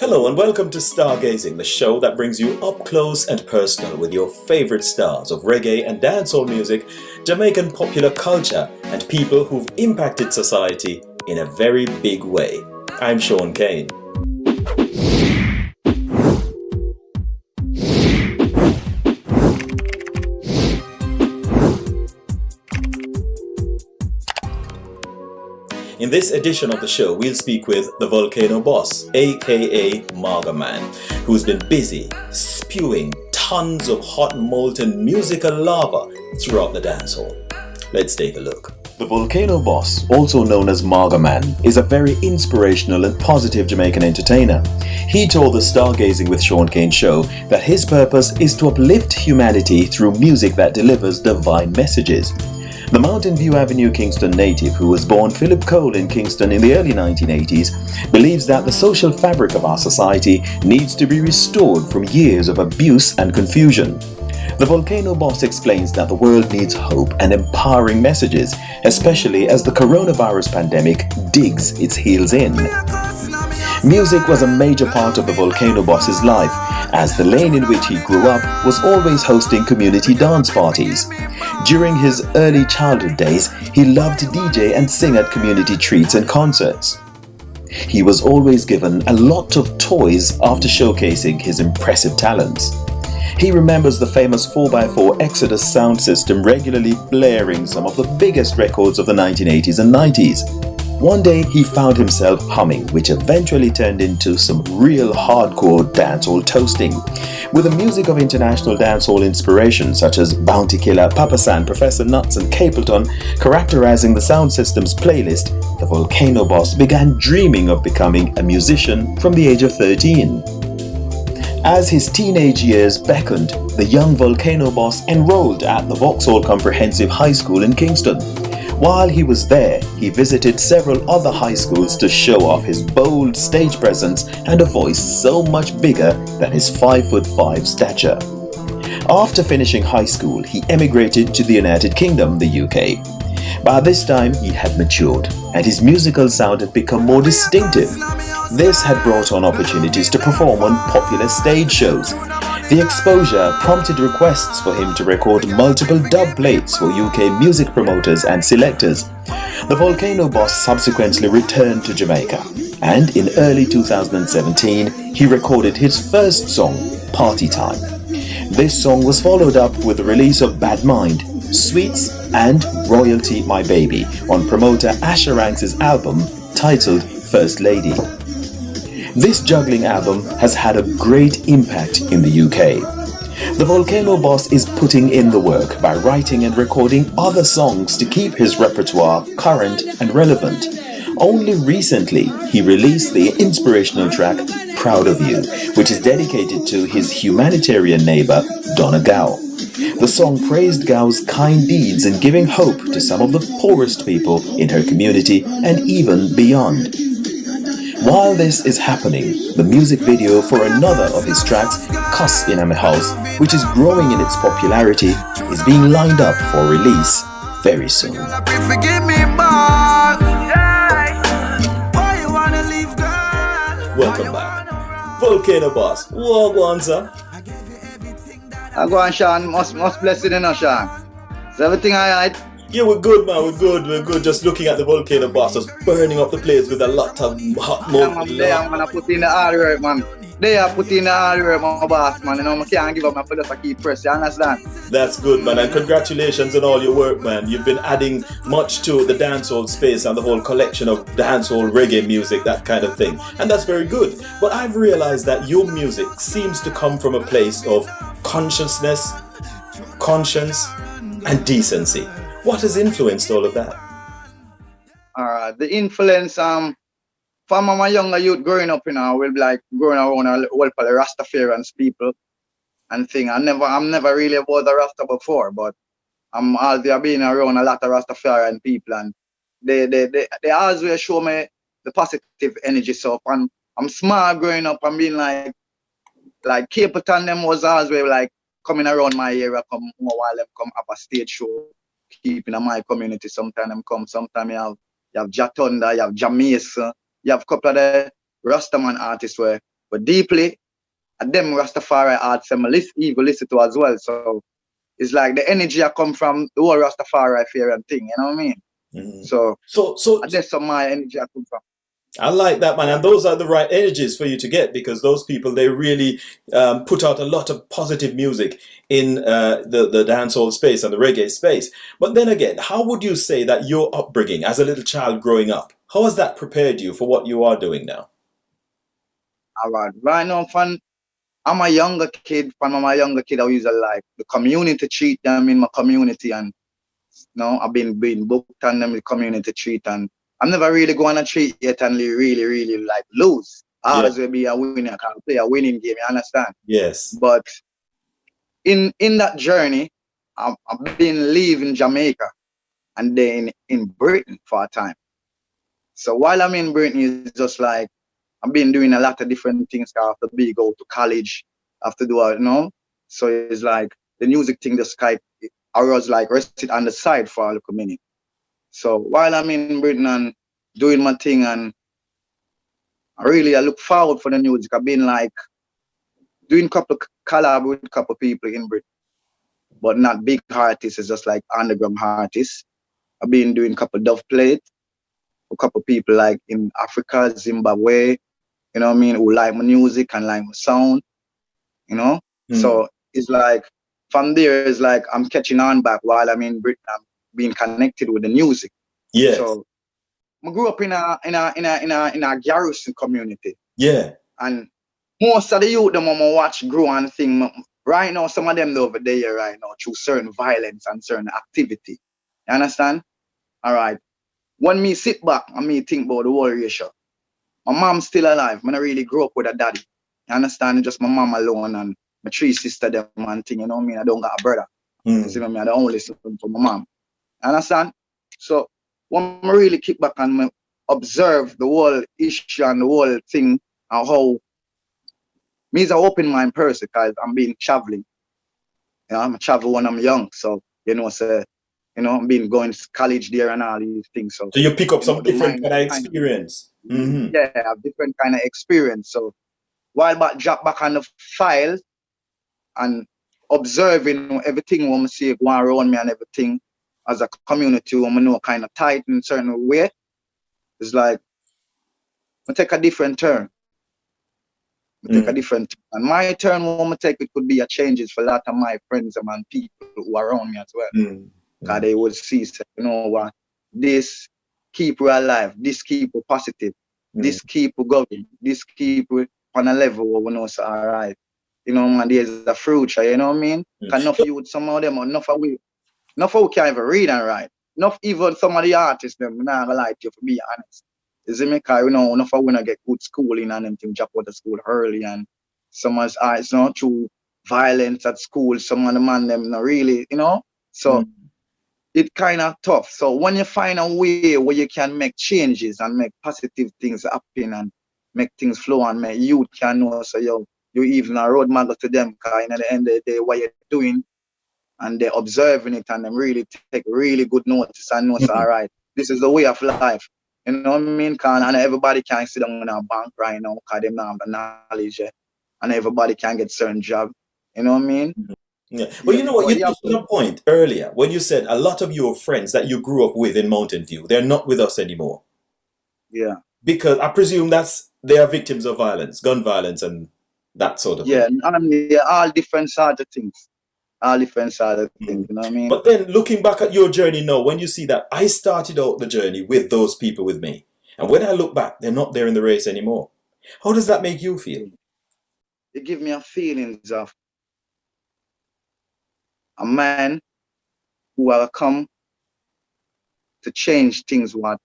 Hello and welcome to Stargazing, the show that brings you up close and personal with your favorite stars of reggae and dancehall music, Jamaican popular culture, and people who've impacted society in a very big way. I'm Shaun Cain. In this edition of the show, we'll speak with the Volcano Boss, aka Maga Man, who's been busy spewing tons of hot molten musical lava throughout the dancehall. Let's take a look. The Volcano Boss, also known as Maga Man, is a very inspirational and positive Jamaican entertainer. He told the Stargazing with Shaun Cain Show that his purpose is to uplift humanity through music that delivers divine messages. The Mountain View Avenue, Kingston native, who was born Phillip Cole in Kingston in the early 1980s, believes that the social fabric of our society needs to be restored from years of abuse and confusion. The Volcano Boss explains that the world needs hope and empowering messages, especially as the coronavirus pandemic digs its heels in. Music was a major part of the Volcano Boss's life, as the lane in which he grew up was always hosting community dance parties. During his early childhood days, he loved to DJ and sing at community treats and concerts. He was always given a lot of toys after showcasing his impressive talents. He remembers the famous 4x4 Exodus sound system regularly blaring some of the biggest records of the 1980s and 90s. One day he found himself humming, which eventually turned into some real hardcore dancehall toasting. With the music of international dancehall inspiration such as Bounty Killer, Papa San, Professor Nuts and Capleton characterizing the sound system's playlist, the Volcano Boss began dreaming of becoming a musician from the age of 13. As his teenage years beckoned, the young Volcano Boss enrolled at the Vauxhall Comprehensive High School in Kingston. While he was there, he visited several other high schools to show off his bold stage presence and a voice so much bigger than his 5'5" stature. After finishing high school, he emigrated to the United Kingdom, the UK. By this time, he had matured, and his musical sound had become more distinctive. This had brought on opportunities to perform on popular stage shows. The exposure prompted requests for him to record multiple dub plates for UK music promoters and selectors. The Volcano Boss subsequently returned to Jamaica, and in early 2017, he recorded his first song, Party Time. This song was followed up with the release of Bad Mind, Sweets and Royalty My Baby on promoter Asher Ranks' album titled First Lady. This juggling album has had a great impact in the UK. The Volcano Boss is putting in the work by writing and recording other songs to keep his repertoire current and relevant. Only recently, he released the inspirational track Proud of You, which is dedicated to his humanitarian neighbor, Donna Gow. The song praised Gow's kind deeds in giving hope to some of the poorest people in her community and even beyond. While this is happening, the music video for another of his tracks, Cuss in My House, which is growing in its popularity, is being lined up for release very soon. Welcome back. Volcano Boss, walk on, sir. I go on, Shaun. Most blessed in us, Shaun. Is everything alright? Yeah, we're good, man. We're good. Just looking at the Volcano Boss, just burning up the place with a lot of hot molten lava. I'm gonna put in the hard work, man. They are putting in the hard work, my boss, man. You know, I can't give up my fellows to keep press. You understand? That's good, man. And congratulations on all your work, man. You've been adding much to the dancehall space and the whole collection of dancehall reggae music, that kind of thing. And that's very good. But I've realized that your music seems to come from a place of consciousness, conscience, and decency. What has influenced all of that? The influence, from my younger youth growing up, will be like growing around a whole pile of Rastafarians people and thing. I'm never really was a Rasta before, but I've been around a lot of Rastafarian people, and they always show me the positive energy. So I'm small growing up and being like Capleton them was always like coming around my area, come while them come have a stage show. Keeping in my community, sometimes them come, sometimes you have Jatunda, you have Jamaican, you have a couple of the Rastaman artists where But deeply, at them Rastafari arts them evil listen to as well. So it's like the energy I come from the whole Rastafari fear and thing, you know what I mean? So So that's some my energy I come from. I like that, man. And those are the right energies for you to get, because those people, they really put out a lot of positive music in the dancehall space and the reggae space. But then again, how would you say that your upbringing as a little child growing up, how has that prepared you for what you are doing now? All right. Right now, I'm a younger kid. When I'm a younger kid, I usually like the community treat them in my community, and I've been being booked on them the community treat, and I'm never really going to treat yet and really like lose. I Yeah. always will be a winner. I can play a winning game. You understand? Yes. But in that journey, I've been living Jamaica and then in Britain for a time. So while I'm in Britain, it's just like I've been doing a lot of different things. I have to go to college, I have to do So it's like the music thing, the Skype, I was like rested on the side for a little minute. So while I'm in Britain and doing my thing, and I look forward for the music. I've been like doing a couple of collab with a couple of people in Britain, but not big artists. It's just like underground artists. I've been doing a couple of dove plate, a couple of people like in Africa, Zimbabwe, you know what I mean, who like my music and like my sound, you know. So it's like from there, it's like I'm catching on back while I'm in Britain. I'm being connected with the music. Yes. So I grew up in a garrison community. Yeah. And most of the youth them I watch grow and thing. Right now, some of them over there right now through certain violence and certain activity. You understand? All right. When me sit back and me think about the whole ratio, my mom's still alive. I really grew up with a daddy. You understand? Just my mom alone and my three sisters them and thing. You know what I mean? I don't got a brother. You see what I mean? I don't only listen to my mom. You understand? So when I really kick back and observe the whole issue and the whole thing and how me is an open mind person because I'm been traveling. You know, I'm a travel when I'm young. So, I'm been going to college there and all these things. So you pick up some different kind of experience. Yeah, I have different kind of experience. So while back drop back on the file and observing everything when I see going around me and everything as a community when I know kind of tight in a certain way, it's like I take a different turn. Take a different and my turn when I take it could be a changes for a lot of my friends and people who are around me as well. Because they would see, you know what, this keep we alive, this keep we positive, this keep we going, this keep we on a level where we know it's all right. You know, man, there's a future, you know what I mean? Because enough of you with some of them, enough of we can't even read and write. Enough even some of the artists, them, I'm not gonna lie to you, for be honest. You see me? Because, enough of we not get good schooling and them things, drop out of school early, and some of it's not through violence at school, some of the man, them not really, So it's kind of tough. So when you find a way where you can make changes and make positive things happen and make things flow and make youth can know, so you even a road mother to them, because at the end of the day, what you're doing, and they're observing it and them really take really good notice and know, all right, this is the way of life. You know what I mean? And everybody can sit down in a bank right now because they don't have the knowledge yet. And everybody can get certain job. You know what I mean? Yeah. Well, you know what? You touched on a point earlier when you said a lot of your friends that you grew up with in Mountain View, they're not with us anymore. Yeah. Because I presume they are victims of violence, gun violence and that sort of thing. Yeah, all different sort of things. All different sort of things, you know what I mean? But then looking back at your journey now, when you see that I started out the journey with those people with me, and when I look back, they're not there in the race anymore. How does that make you feel? It gives me a feelings of a man who will come to change things what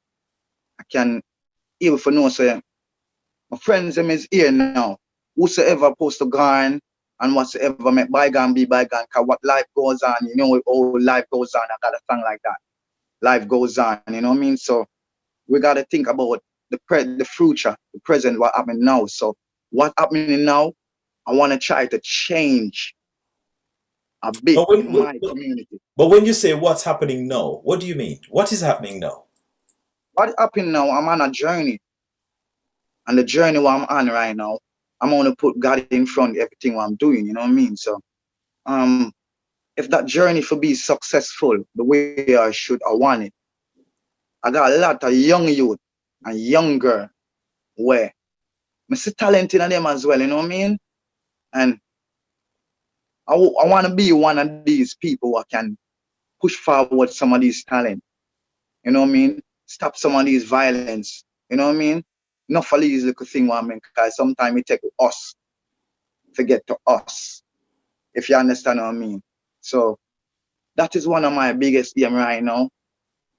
I can, even for no say, my friends them is here now. Whosoever supposed to go on and whatsoever make bygone be bygone, because what life goes on, life goes on. I got a song like that. Life goes on, you know what I mean? So we got to think about the future, the present, what happening now. So what happening now, I want to try to change a bit in my community. But when you say what's happening now, what do you mean? What is happening now? What happening now, I'm on a journey. And the journey what I'm on right now, I'm gonna put God in front of everything what I'm doing, you know what I mean? So if that journey for be successful the way I want it, I got a lot of young youth and younger where I see talent in them as well, you know what I mean? And I want to be one of these people who can push forward some of these talent, you know what I mean? Stop some of these violence, you know what I mean? Not for these little thing what I mean, because sometimes it take us to get to us, if you understand what I mean. So that is one of my biggest aim right now.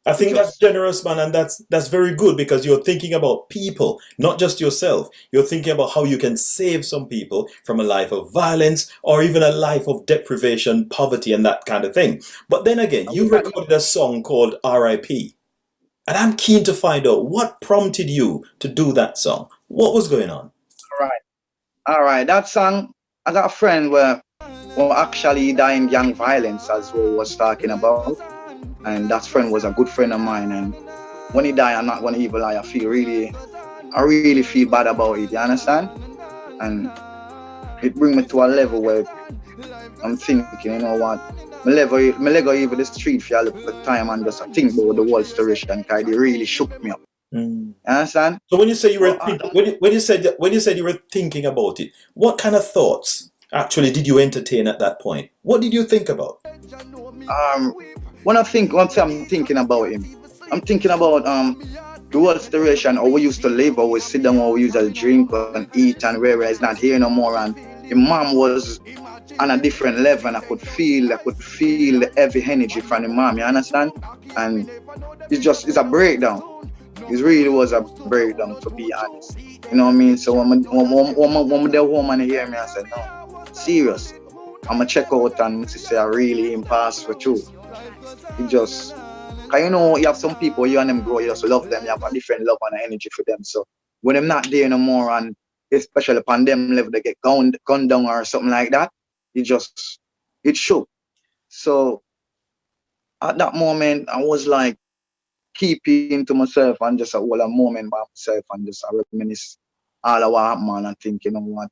I To think that's just generous, man, and that's very good because you're thinking about people, not just yourself. You're thinking about how you can save some people from a life of violence or even a life of deprivation, poverty, and that kind of thing. But then again, you recorded a song called R.I.P. And I'm keen to find out what prompted you to do that song. What was going on? all right. That song, I got a friend where actually died in gang violence as we was talking about. And that friend was a good friend of mine. And when he died, I'm not gonna even lie, I really feel bad about it, you understand? And it bring me to a level where I'm thinking, you know what, my lego even the street for a little time and just think about the whole situation because it really shook me up. Mm. You understand? So when you say you were But when you said you were thinking about it, what kind of thoughts actually did you entertain at that point? What did you think about? when I think once I'm thinking about him, I'm thinking about the whole situation how we used to live, how we sit down, how we used to drink and eat, and where he's not here no more. And the mom was on a different level, and I could feel the heavy energy from the mom. You understand? And it's a breakdown. It really was a breakdown, to be honest. You know what I mean? So when the woman hear me, I said, no, serious. I'ma check out and say I really impasse for truth. It just, cause you know, you have some people, you and them grow, you just love them, you have a different love and energy for them. So when they're not there no more, and especially upon them level, they get gunned down or something like that, it shook. So at that moment, I was like keeping to myself and just a whole a moment by myself and just reminisce all of what happened and think, you know what,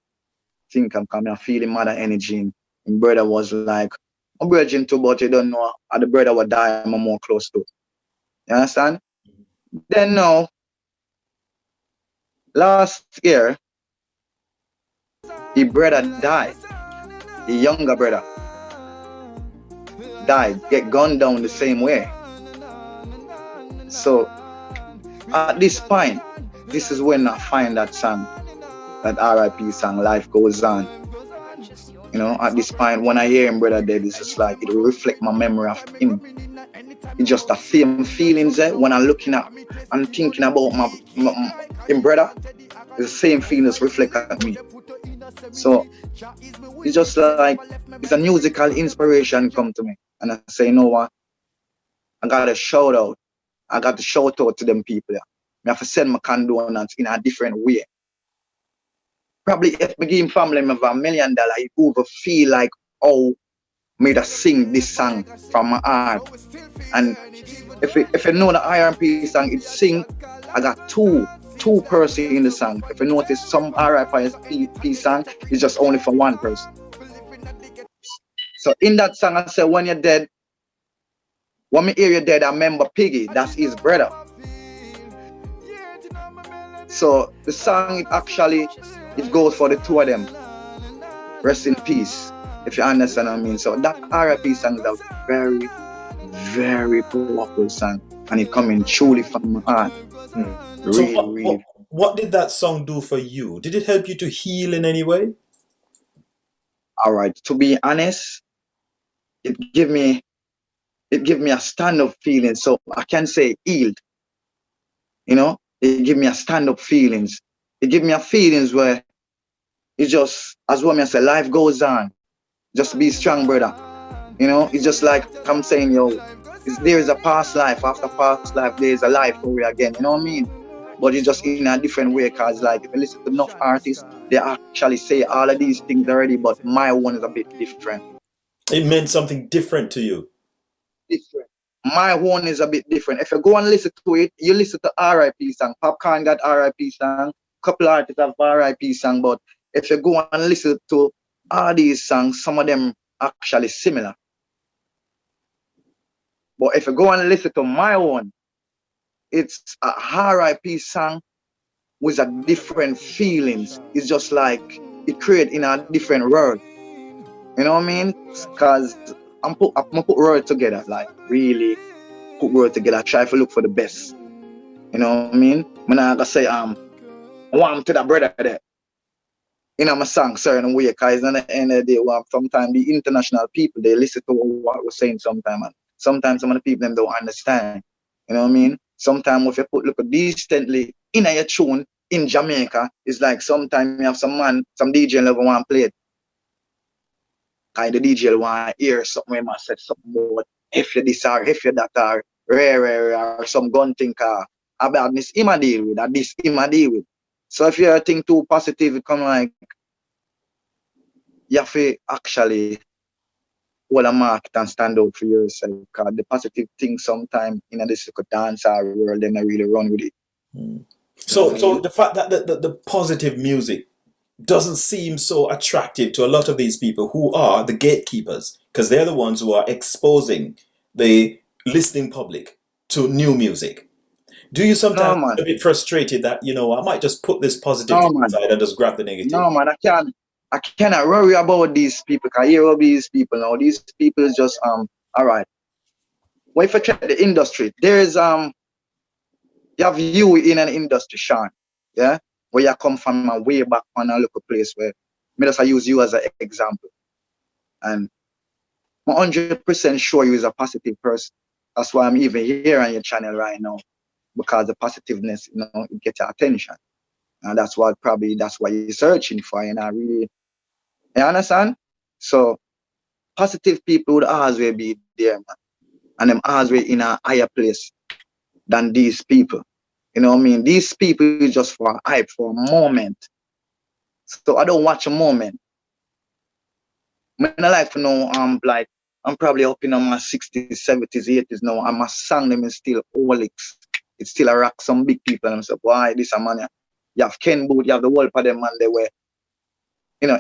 think I'm coming, feeling mad energy. And brother was like, I'm virgin too, but you don't know, the brother would die, I'm more close to. You understand? Then now, last year, his brother died. The younger brother died, get gunned down the same way. So at this point, this is when I find that song, that R.I.P. song, Life Goes On. You know, at this point, when I hear him brother dead, it's just like it will reflect my memory of him. It's just the same feelings when I'm looking at and thinking about him brother. It's the same feelings reflect at me. So it's just like it's a musical inspiration come to me, and I say, you know what? I got to shout out. I got to shout out to them people. Yeah. I have to send my condolence in a different way. Probably if I give family member $1 million, it would feel like, oh, me to sing this song from my heart. And if you know the R.I.P. song, it sing, I got two person in the song. If you notice some R.I.P. song, it's just only for one person. So in that song, I say, when you're dead, when me hear you're dead, I remember Piggy, that's his brother. So the song, it goes for the two of them. Rest in peace, if you understand what I mean. So that R.I.P. song is a very, very powerful song, and it coming truly from my heart. Really, So really. what did that song do for you? Did it help you to heal in any way? All right, to be honest, it give me a stand-up feeling. So I can say healed. You know, it give me a stand-up feelings. It give me a feelings where it's just, as what I say, life goes on. Just be strong, brother. You know, it's just like I'm saying, there is a past life. After past life, there is a life story again. You know what I mean? But it's just in a different way, because like if you listen to enough artists, they actually say all of these things already, but my one is a bit different. It meant something different to you. Different. My one is a bit different. If you go and listen to it, you listen to R.I.P. song. Popcorn got R.I.P. song. Couple artists have R.I.P. song, but if you go and listen to all these songs, some of them actually similar. But if you go and listen to my own, it's a RIP song with a different feelings. It's just like it create in a different world. You know what I mean? Because I'm put word together, like really put word together, try to look for the best. You know what I mean? When I say I want to that brother there. You know my song certain way, because at the end of the day, sometimes the international people they listen to what we're saying sometimes, and sometimes some of the people them don't understand. You know what I mean? Sometimes if you put look distantly in your tune in Jamaica, it's like sometimes you have some DJ level want to play it. Kind of DJ want to hear something where I said something about if you this or if you that or rare or some gun thing about this him a deal with or this him a deal with. So if you think too positive, it come like you have to actually hold a market and stand out for yourself. Because the positive thing sometimes in this dance world, they not really run with it. So the fact that the positive music doesn't seem so attractive to a lot of these people who are the gatekeepers, because they're the ones who are exposing the listening public to new music. Do you sometimes get a bit frustrated that, I might just put this positive thing aside and just grab the negative? No, man, I cannot worry about these people. I hear about these people now. These people is just all right. Well, if I check the industry, there's you have you in an industry, Shaun, yeah, where you come from a way back on a local place where me just I use you as an example, and I'm 100% sure you is a positive person. That's why I'm even here on your channel right now, because the positiveness, it gets your attention, and that's why you're searching for, and I really, you understand? So positive people would always be there, man, and them always in a higher place than these people. You know what I mean? These people is just for hype, for a moment. So I don't watch a moment. I like to know I'm probably up in my 60s, 70s, 80s now, and my song them is still Olix. It's still a rock some big people, and I'm like, why this a man? You have Ken Boot, you have the whole of them man they were.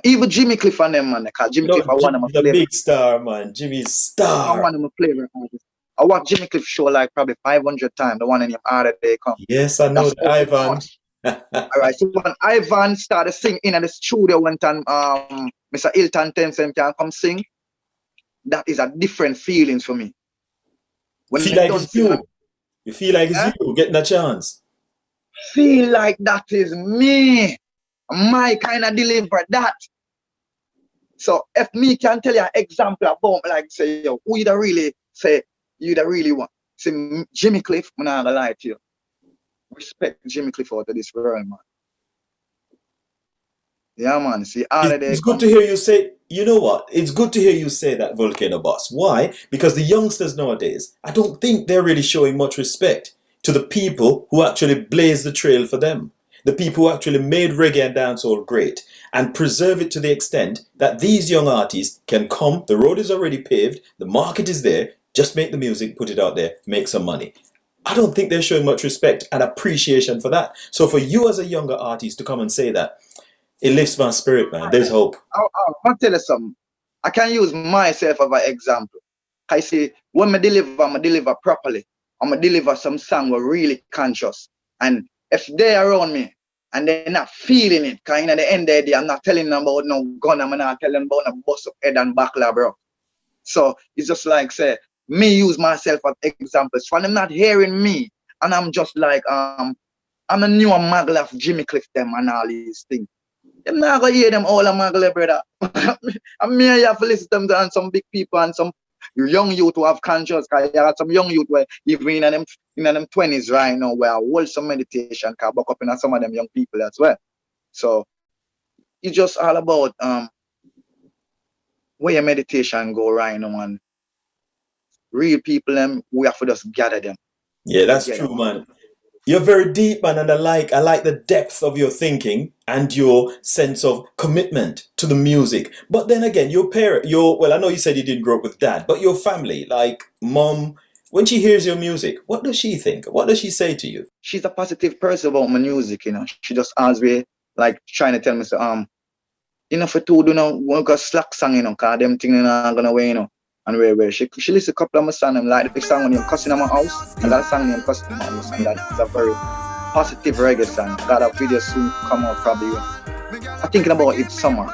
Even Jimmy Cliff and them man, because Jimmy Cliff I want him to play. The big star, man. Jimmy's star. I want him to play artist. I watch Jimmy Cliff show like probably 500 times, the one in him Harder They Come. Yes, I know Ivan. Alright, so when Ivan started singing in the studio one time, Mr. Hilton tells him can come sing, that is a different feelings for me. When feel like it's you. You feel like it's you getting a chance. Feel like that is me. My kind of deliver that. So if me can tell you an example about like say yo, who you really say you that really want. See Jimmy Cliff, I'm not gonna lie to you. Respect Jimmy Cliff out of this world, man. Yeah, man. See, it's good to hear you say, you know what? It's good to hear you say that, Volcano Boss. Why? Because the youngsters nowadays, I don't think they're really showing much respect to the people who actually blazed the trail for them. The people who actually made reggae and dancehall great and preserve it to the extent that these young artists can come, the road is already paved, the market is there, just make the music, put it out there, make some money. I don't think they're showing much respect and appreciation for that. So for you as a younger artist to come and say that, it lifts my spirit, man. There's hope. I'll tell you something. I can use myself as an example. I say, when I deliver properly. I'm going to deliver some song we're really conscious. And if they're around me and they're not feeling it, because at the end of the day, I'm not telling them about no gun, I'm not telling them about no bust up head and back, bro. So it's just like, say, me use myself as examples. When I'm not hearing me, and I'm just like, I'm a new Magla of Jimmy Cliff them and all these things. I'm not gonna hear them all a Magla, brother. I mean, you have to listen to them and some big people and some young youth who have conscience. Cause you have some young youth where even in them 20s right now where I hold some meditation can back up in some of them young people as well. So it's just all about where your meditation go right now, and real people them we have to just gather them. Yeah, that's true, man. You're very deep, man, and I like the depth of your thinking and your sense of commitment to the music. But then again, well, I know you said you didn't grow up with dad, but your family, like mom, when she hears your music, what does she think? What does she say to you? She's a positive person about my music, She just always like trying to tell me, You know, for two do no work a slack song, you know, cause them thing not gonna wear, you know. And where she listen a couple of my songs, like the song named Cussing in My House. I got a song named Cussing in My House, and that is a very positive reggae song. I got a video soon come out probably. I'm thinking about it summer.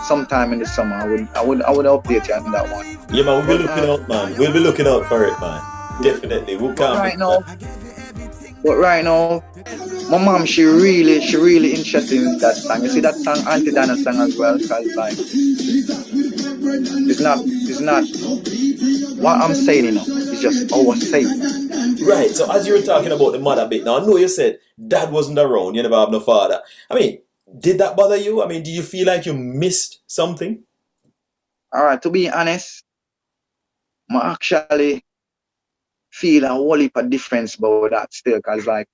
Sometime in the summer I would update you on that one. Yeah, man, we'll be looking out, man. We'll be looking out for it, man. Definitely. We'll But come right now, my mom she really interested in that song. You see that song, Auntie Dana song as well, cause like it's not what I'm saying, you know. It's just our saying. Right, so as you were talking about the mother bit, now I know you said dad wasn't around, you never have no father. I mean, did that bother you? I mean, do you feel like you missed something? Alright, to be honest, I actually feel a whole heap of difference about that still, cause like,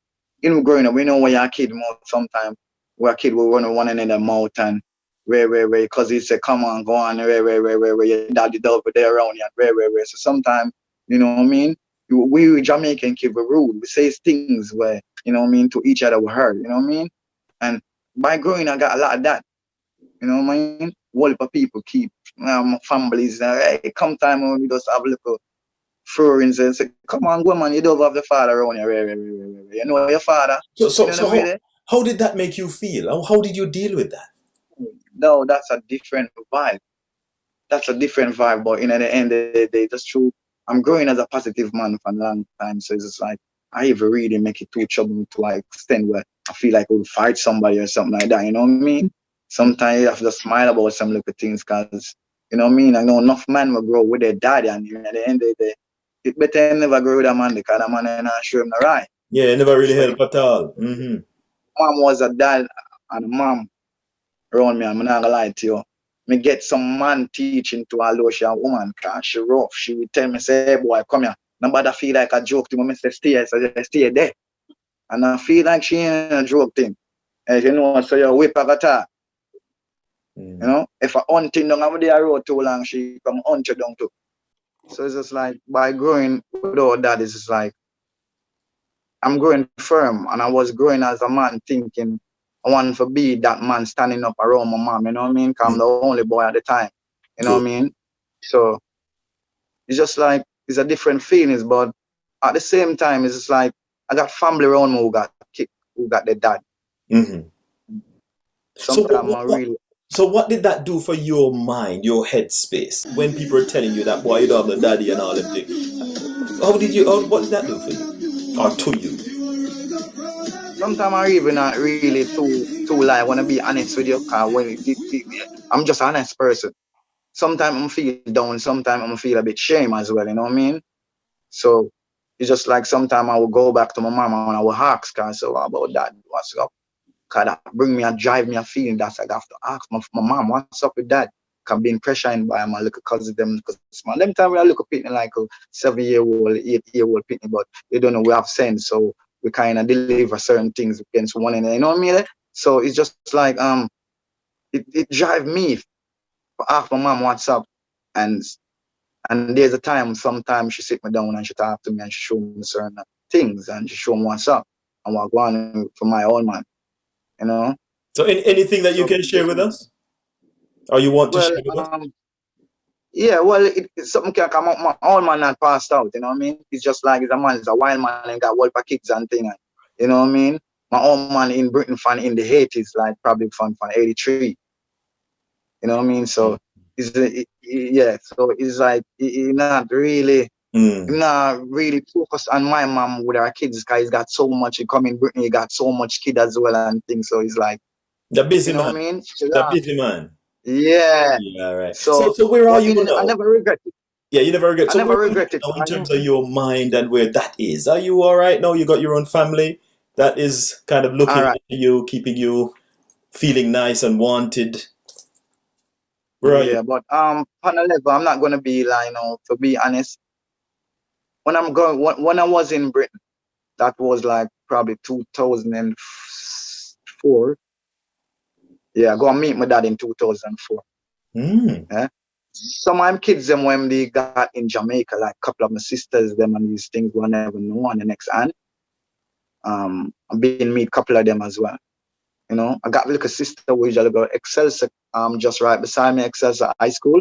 you know, growing up, we know when you're a kid more sometimes we're a kid we run one another mouth and where, cause he say, come on, go on, where, your daddy over there around you, where. So sometimes, you know what I mean? We Jamaican kid, we're rude. We say things where, you know what I mean, to each other we hurt, you know what I mean? And by growing I got a lot of that. You know what I mean? Whole heap of people keep families, hey, come time when we just have a little furries and say, come on, go man, you don't have the father around you, you know your father. So, You know so the way how did that make you feel? How did you deal with that? No, that's a different vibe. That's a different vibe, but in the end of the day, that's true. I'm growing as a positive man for a long time, so it's just like I even really make it too trouble to like extent where I feel like we'll fight somebody or something like that. You know what I mean? Sometimes you have to smile about some little things, cause you know what I mean. I know enough men will grow with their daddy, and at the end of the day, it better never grow with a man because that man ain't not sure him the right. Yeah, it never really So helped at all. Mm-hmm. mom was a dad and a mom around me, I'm not gonna lie to you. Me get some man teaching to although she a woman, cause she rough. She would tell me, say, hey boy, come here. Nobody feel like a joke to me, say stay, so just stay there. And I feel like she ain't a joke thing. And you know, so you whip a guitar. You know, if I hunting down over there road too long, she come hunt you down too. So it's just like by growing without that, it's just like I'm growing firm, and I was growing as a man thinking I want to be that man standing up around my mom, you know what I mean? Because I'm the only boy at the time, you know what I mean? So it's just like, it's a different feelings, but at the same time, it's just like, I got family around me who got their dad. Mm-hmm. Sometimes I really... So what did that do for your mind, your headspace, when people are telling you that, boy, you don't have the daddy and all them things? What did that do for you? Or to you? Sometimes I even not really too lie. I want to be honest with you, because I'm just an honest person. Sometimes I'm feel down, sometimes I'm feel a bit shame as well, you know what I mean? So it's just like sometimes I will go back to my mama and I will ask her, so what about that? What's up? Cause that bring me and drive me a feeling that I have to ask my mom, what's up with that? Cause being pressured by my little cousin them, because them time we look at pitney like a 7-year-old, 8-year-old pitney, but they don't know we have sense, so we kind of deliver certain things against one another, you know what I mean? So it's just like it drive me to ask my mom what's up, and there's a time sometimes she sit me down and she talk to me and she show me certain things and she show me what's up and what go on for my own man, you know. So anything that you can share with us? Or you want to Well, share with us? yeah, well, it's something can come up. My old man not passed out, you know what I mean? It's just like it's a wild man and got whole kids and thing, you know what I mean? My old man in Britain fan in the 80s, like probably from 83, you know what I mean? So yeah, so it's like he not really focused on my mom with our kids, because he's got so much. He come in Britain, he got so much kid as well and things. So he's like, The busy you know man. what I mean? The busy man. Yeah. Yeah, right. So So where are you I now? never regret it. Yeah, you never regret. I So never where are you regret it. now in terms of your mind and where that is? Are you all right now? You got your own family that is kind of All looking right. at you, keeping you feeling nice and wanted. Where are you? Yeah, but on a level, I'm not gonna be like, to be honest. When I was in Britain, that was like probably 2004. Yeah, I go and meet my dad in 2004. Yeah. Some of my kids them when they got in Jamaica, like a couple of my sisters, them and these things we never know on the next hand. I've been meet a couple of them as well. You know, I got a little sister who usually go Excelsior, just right beside me, Excelsior High School.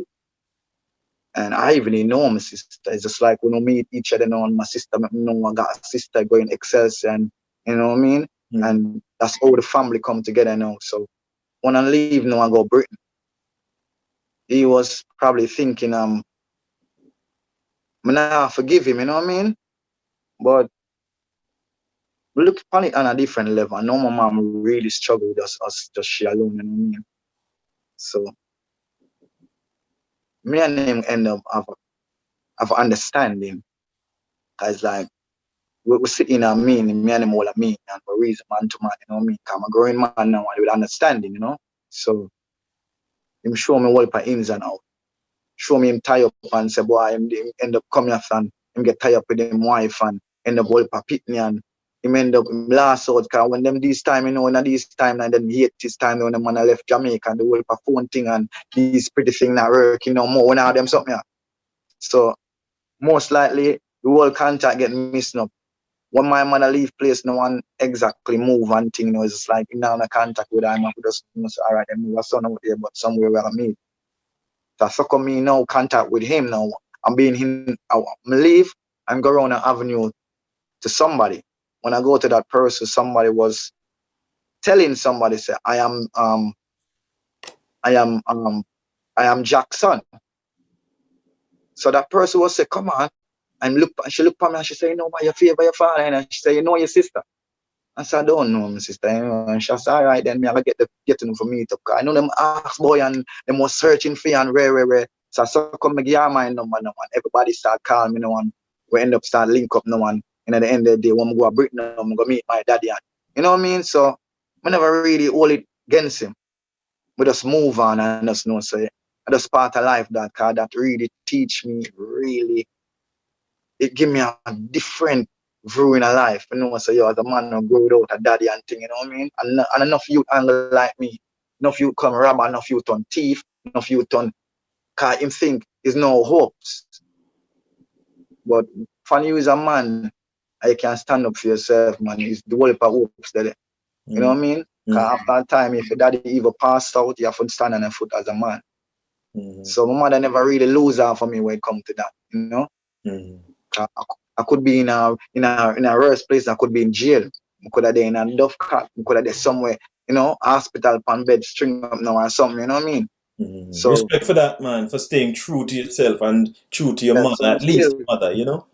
And I even didn't know my sister. It's just like we don't meet each other now. And my sister, I know I got a sister going Excelsior, and you know what I mean? And that's all the family come together now. So when I leave now, I go Britain. He was probably thinking, I forgive him, you know what I mean? But we look upon it on a different level. I know my mom really struggled with us just she alone, you know what I mean? So me and him end up have understanding. Cause like we sitting and me and him all of me and we reason man to man, you know what I mean? Cause I'm a growing man now and with understanding, you know? So him show me all the ins and out. Show me him tie up and say, boy, him end up coming after and him get tied up with him wife and end up all pitney and him end up last out because when them this time, you know, when this time and then hate this time when the man left Jamaica and the whole phone thing and these pretty thing not working no more when all them something. Yeah. So most likely the whole contact get missing up. When my mother leave place, no one exactly move and thing, you know, it's just like you know, in contact with him, I just all right, then move a son out there, but somewhere where I meet. So come me now contact with him now. I'm being him. I leave and go around an avenue to somebody. When I go to that person, somebody was telling somebody, say, I am Jackson. So that person was say, come on. And she looked at me and she said, you know, your favor, your father. And she said, you know your sister. I said, I don't know my sister. You know? And she said, all right, then me I get to know for me to I know them ask boy and them was searching for you and rare. So come give your mind number now and everybody start calling me now and we end up start link up now and at the end of the day when we go to Britain I'm gonna meet my daddy and you know what I mean? So I never really hold it against him. We just move on and just know say I just part of life that really teach me really it give me a different view in a life. You know, so you as a man who grow out a daddy and thing, you know what I mean? And enough youth angle like me. Enough youth come robber, enough youth on thief, enough youth on cause him think is no hopes. But for you as a man, you can stand up for yourself, man. It's the whole of hopes there. You know what I mean? Because after a time, if your daddy even passed out, you have to stand on your foot as a man. So my mother never really lose out for me when it comes to that, you know? I could be in a worse place. I could be in jail. I could have been in a duff cat. I could have been somewhere, you know, hospital pan bed, string up now or something. You know what I mean? So respect for that, man, for staying true to yourself and true to your mother, so at least your mother, you know.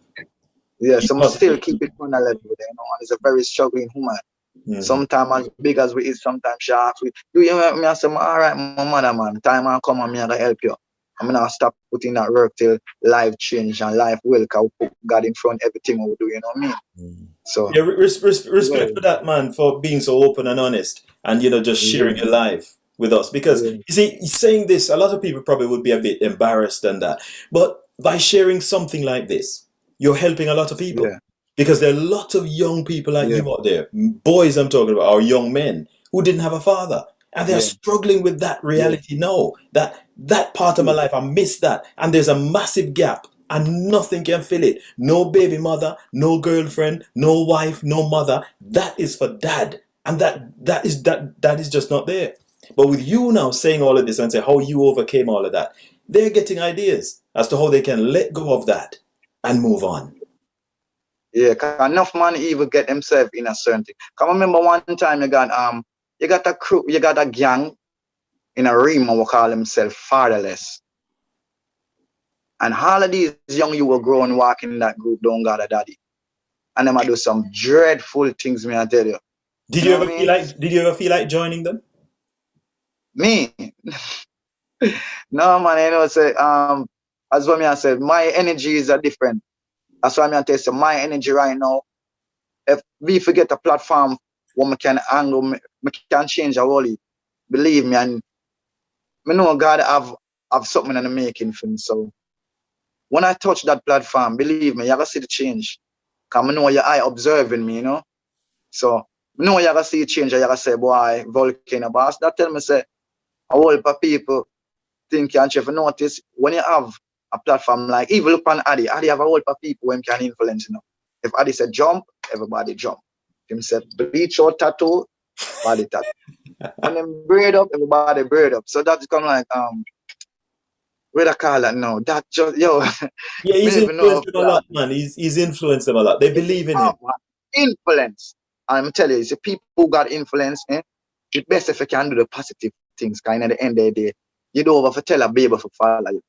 Yeah, so I still keep it on a level, you know. And it's a very struggling woman. Sometimes as big as we is, sometimes she asks me, do you help me? I say, all right, my mother, man. Time I come and me I gotta help you. I'm gonna stop putting that work till life change and life will, cause we put God in front everything we do, you know what I mean? So yeah, respect for that, man, for being so open and honest and, you know, just sharing your life with us. Because, you see, saying this, a lot of people probably would be a bit embarrassed and that. But by sharing something like this, you're helping a lot of people. Because there are lots of young people like you out there, boys I'm talking about, or young men, who didn't have a father. And they're struggling with that reality now. That part of my life, I miss that. And there's a massive gap. And nothing can fill it. No baby mother, no girlfriend, no wife, no mother. That is for dad. And that is just not there. But with you now saying all of this and say how you overcame all of that, they're getting ideas as to how they can let go of that and move on. Yeah, cause enough man even get himself in a certain thing. Cause I remember one time you got a crew, you got a gang in a Rima who call himself fatherless. And all of these young you were growing walking in that group don't got a daddy. And them I do some dreadful things, me I tell you. Did you ever feel like joining them? Me? No man, you know, say as what me I said, my energy is a different. That's why I tell you, my energy right now, if we forget a platform where we can angle, we can change our world. Believe me, and I know God have something in the making for me. So when I touch that platform, believe me, you're gonna see the change. Cause I know your eye observing me, you know. So I know you're gonna see a change, you're gonna say, boy, Volcano Boss. That tell me say a whole heap of people think you if you notice when you have a platform like even look on Addy have a whole heap of people when can influence, you know. If Addy said jump, everybody jump. Him said bleach or tattoo, body tattoo. When them braid up, everybody braid up. So that's come like what I call it now. That just yo, Yeah, me he's even know influenced them a lot, man. He's influenced them a lot. They believe in him. influence. I'm telling you, it's the people who got influence, it's best if you can do the positive things, kind of at the end of the day. You don't have to tell a baby to follow you.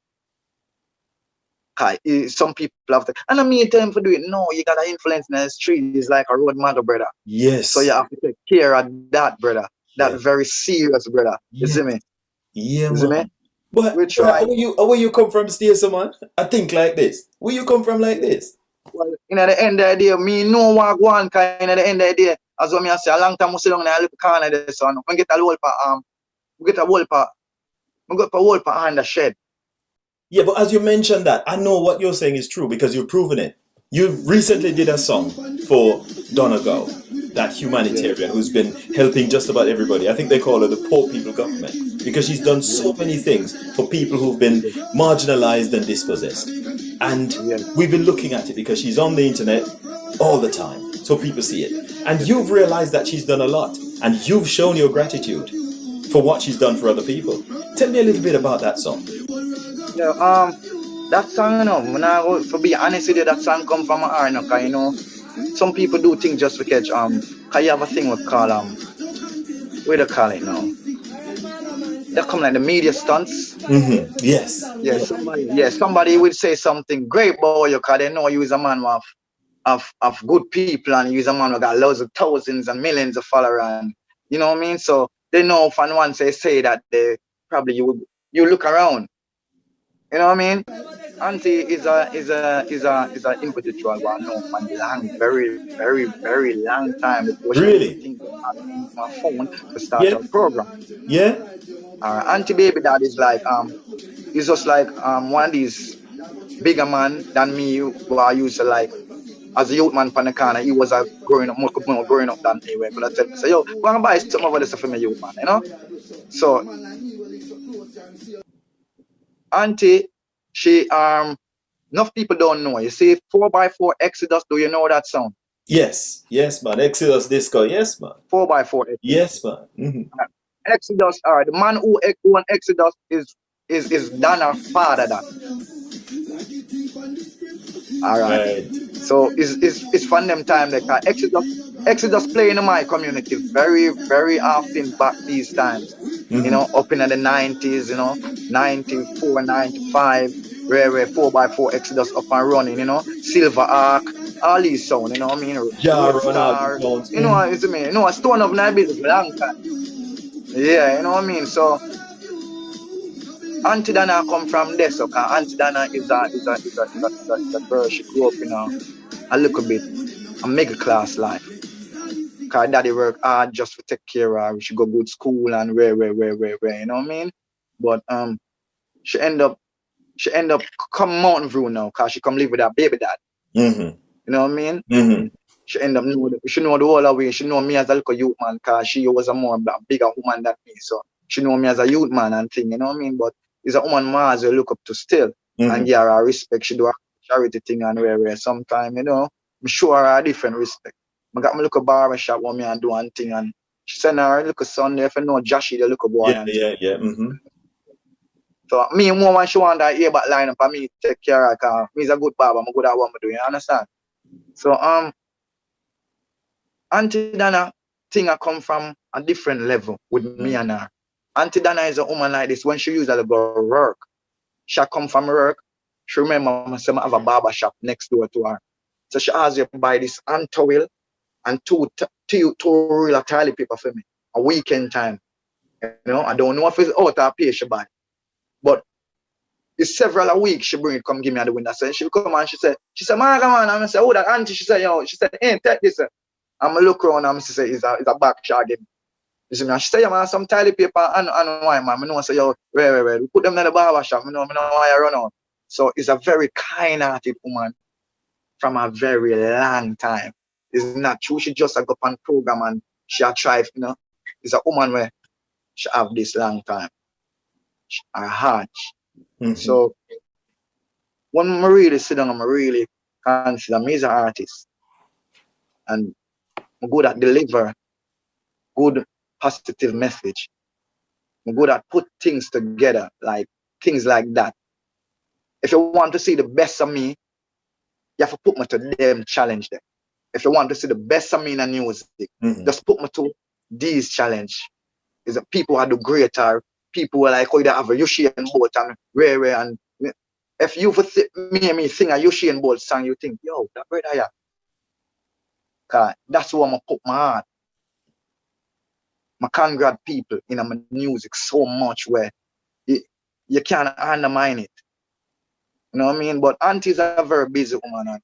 Some people have to, and I mean time for do it. No, you gotta influence in the street. It's like a road matter, brother. Yes. So you have to take care of that, brother. That Yeah. very serious, brother. You Yeah. see me? Yeah, You see man. me? But We try. where you come from, Stacey, man? I think like this. Where you come from like this? Well, in the end of the day, me know what go on, kind of the end of the day. As what me I say, a long time I sit down in a little corner there, son. We get a whole pa we get a whole pa we got a whole pa under shed. Yeah, but as you mentioned that, I know what you're saying is true because you've proven it. You recently did a song for Donegal, that humanitarian who's been helping just about everybody. I think they call her the poor people government because she's done so many things for people who've been marginalized and dispossessed. And we've been looking at it because she's on the internet all the time, so people see it. And you've realized that she's done a lot, and you've shown your gratitude for what she's done for other people. Tell me a little bit about that song. Yeah, that song, you know, when I go, to be honest with you, that song come from my heart, you know, some people do things just to catch, cause you have a thing we call, what do you call it now? They come like the media stunts. Mm-hmm. Yes. Somebody would say something great about you, cause they know you is a man of good people, and you is a man who got loads of thousands and millions of followers, and you know what I mean? So they know if and once they say that, they probably you look around. You know what I mean? Auntie is a individual who I know from long, very long time before she even Really? think about using my phone to start Yeah. her program. Yeah. Auntie Baby Dad is like he's just like one of these bigger man than me who I used to like as a youth man from the corner. He was growing up more growing up than me. Where could I tell me say, yo, go and buy some of this stuff for me, youth man, you know? So Auntie, she enough people don't know. You see 4x4 Exodus, do you know that song? Yes. Yes, man. Exodus Disco. Yes, man. 4x4 Exodus. Yes, man. Mm-hmm. Exodus, the man who won Exodus is Dana's father. That. All right. So it's fun them time like Exodus play in my community very often back these times. Mm-hmm. You know, up in the 90s, you know, 94, 95, where 4x4 Exodus up and running, you know, Silver Arc, all these sound, you know what I mean? Jar Road and all Star, these sounds. you know what I mean? You know, a stone of night business long time. Yeah, you know what I mean? So Auntie Dana come from there, so Auntie Dana is a girl. She grew up in a little bit a middle class life. Cause daddy work hard just to take care of her. She go good school and where, you know what I mean? But she end up come Mountain View now, cause she come live with her baby dad. Mm-hmm. You know what I mean? Mm-hmm. She end up she know the whole way. She know me as a little youth man, cause she was a bigger woman than me. So she know me as a youth man and thing, you know what I mean? But it's a woman Mars you look up to still. Mm-hmm. And give her a respect. She do a charity thing and where sometimes, you know, I'm sure her a different respect. I got my little barber shop where me and do one thing, and she send her little son there, if you know Joshy, the little boy. Yeah. Mm-hmm. So me more when she want that ear back line up for me take care of her, cause me's a good barber, I'm good at what I'm doing, you understand? So Auntie Dana thing I come from a different level with me and her. Auntie Dana is a woman like this. When she usually go work, she come from work. She remember I have a barber shop next door to her. So she asked you to buy this hand towel and two real of toilet paper for me. A weekend time. You know, I don't know if it's out or pay she buy. But it's several a week she bring it, come give me at the window. So she come and she said, Maga Man. And I say, oh, that auntie, she said, yo, she said, hey, take this. I'm look around and she say, it's a back charge. You see me? And she say, yeah, man, some toilet paper and wine, man. I know, I say, yo, wait. We put them in the barber shop. I know why I run out. So it's a very kind-hearted woman from a very long time. It's not true. She just a go on program and she a try, you know. It's a woman where she have this long time. Her heart. Mm-hmm. So when I really sit down, I really consider me as an artist. And I'm good at deliver good positive message. I'm good at put things together, like things like that. If you want to see the best of me, you have to put me to them, challenge them. If you want to see the best of me in the music, just put me to these challenge. Is that people are the greater, people who are like, oh, you have a Usain Bolt and rare and if you me sing a Usain Bolt song, you think, yo, that brother, yeah. Cause that's where I'm put my heart. I congrat people in my music so much where you can't undermine it. You know what I mean? But aunties are very busy woman. And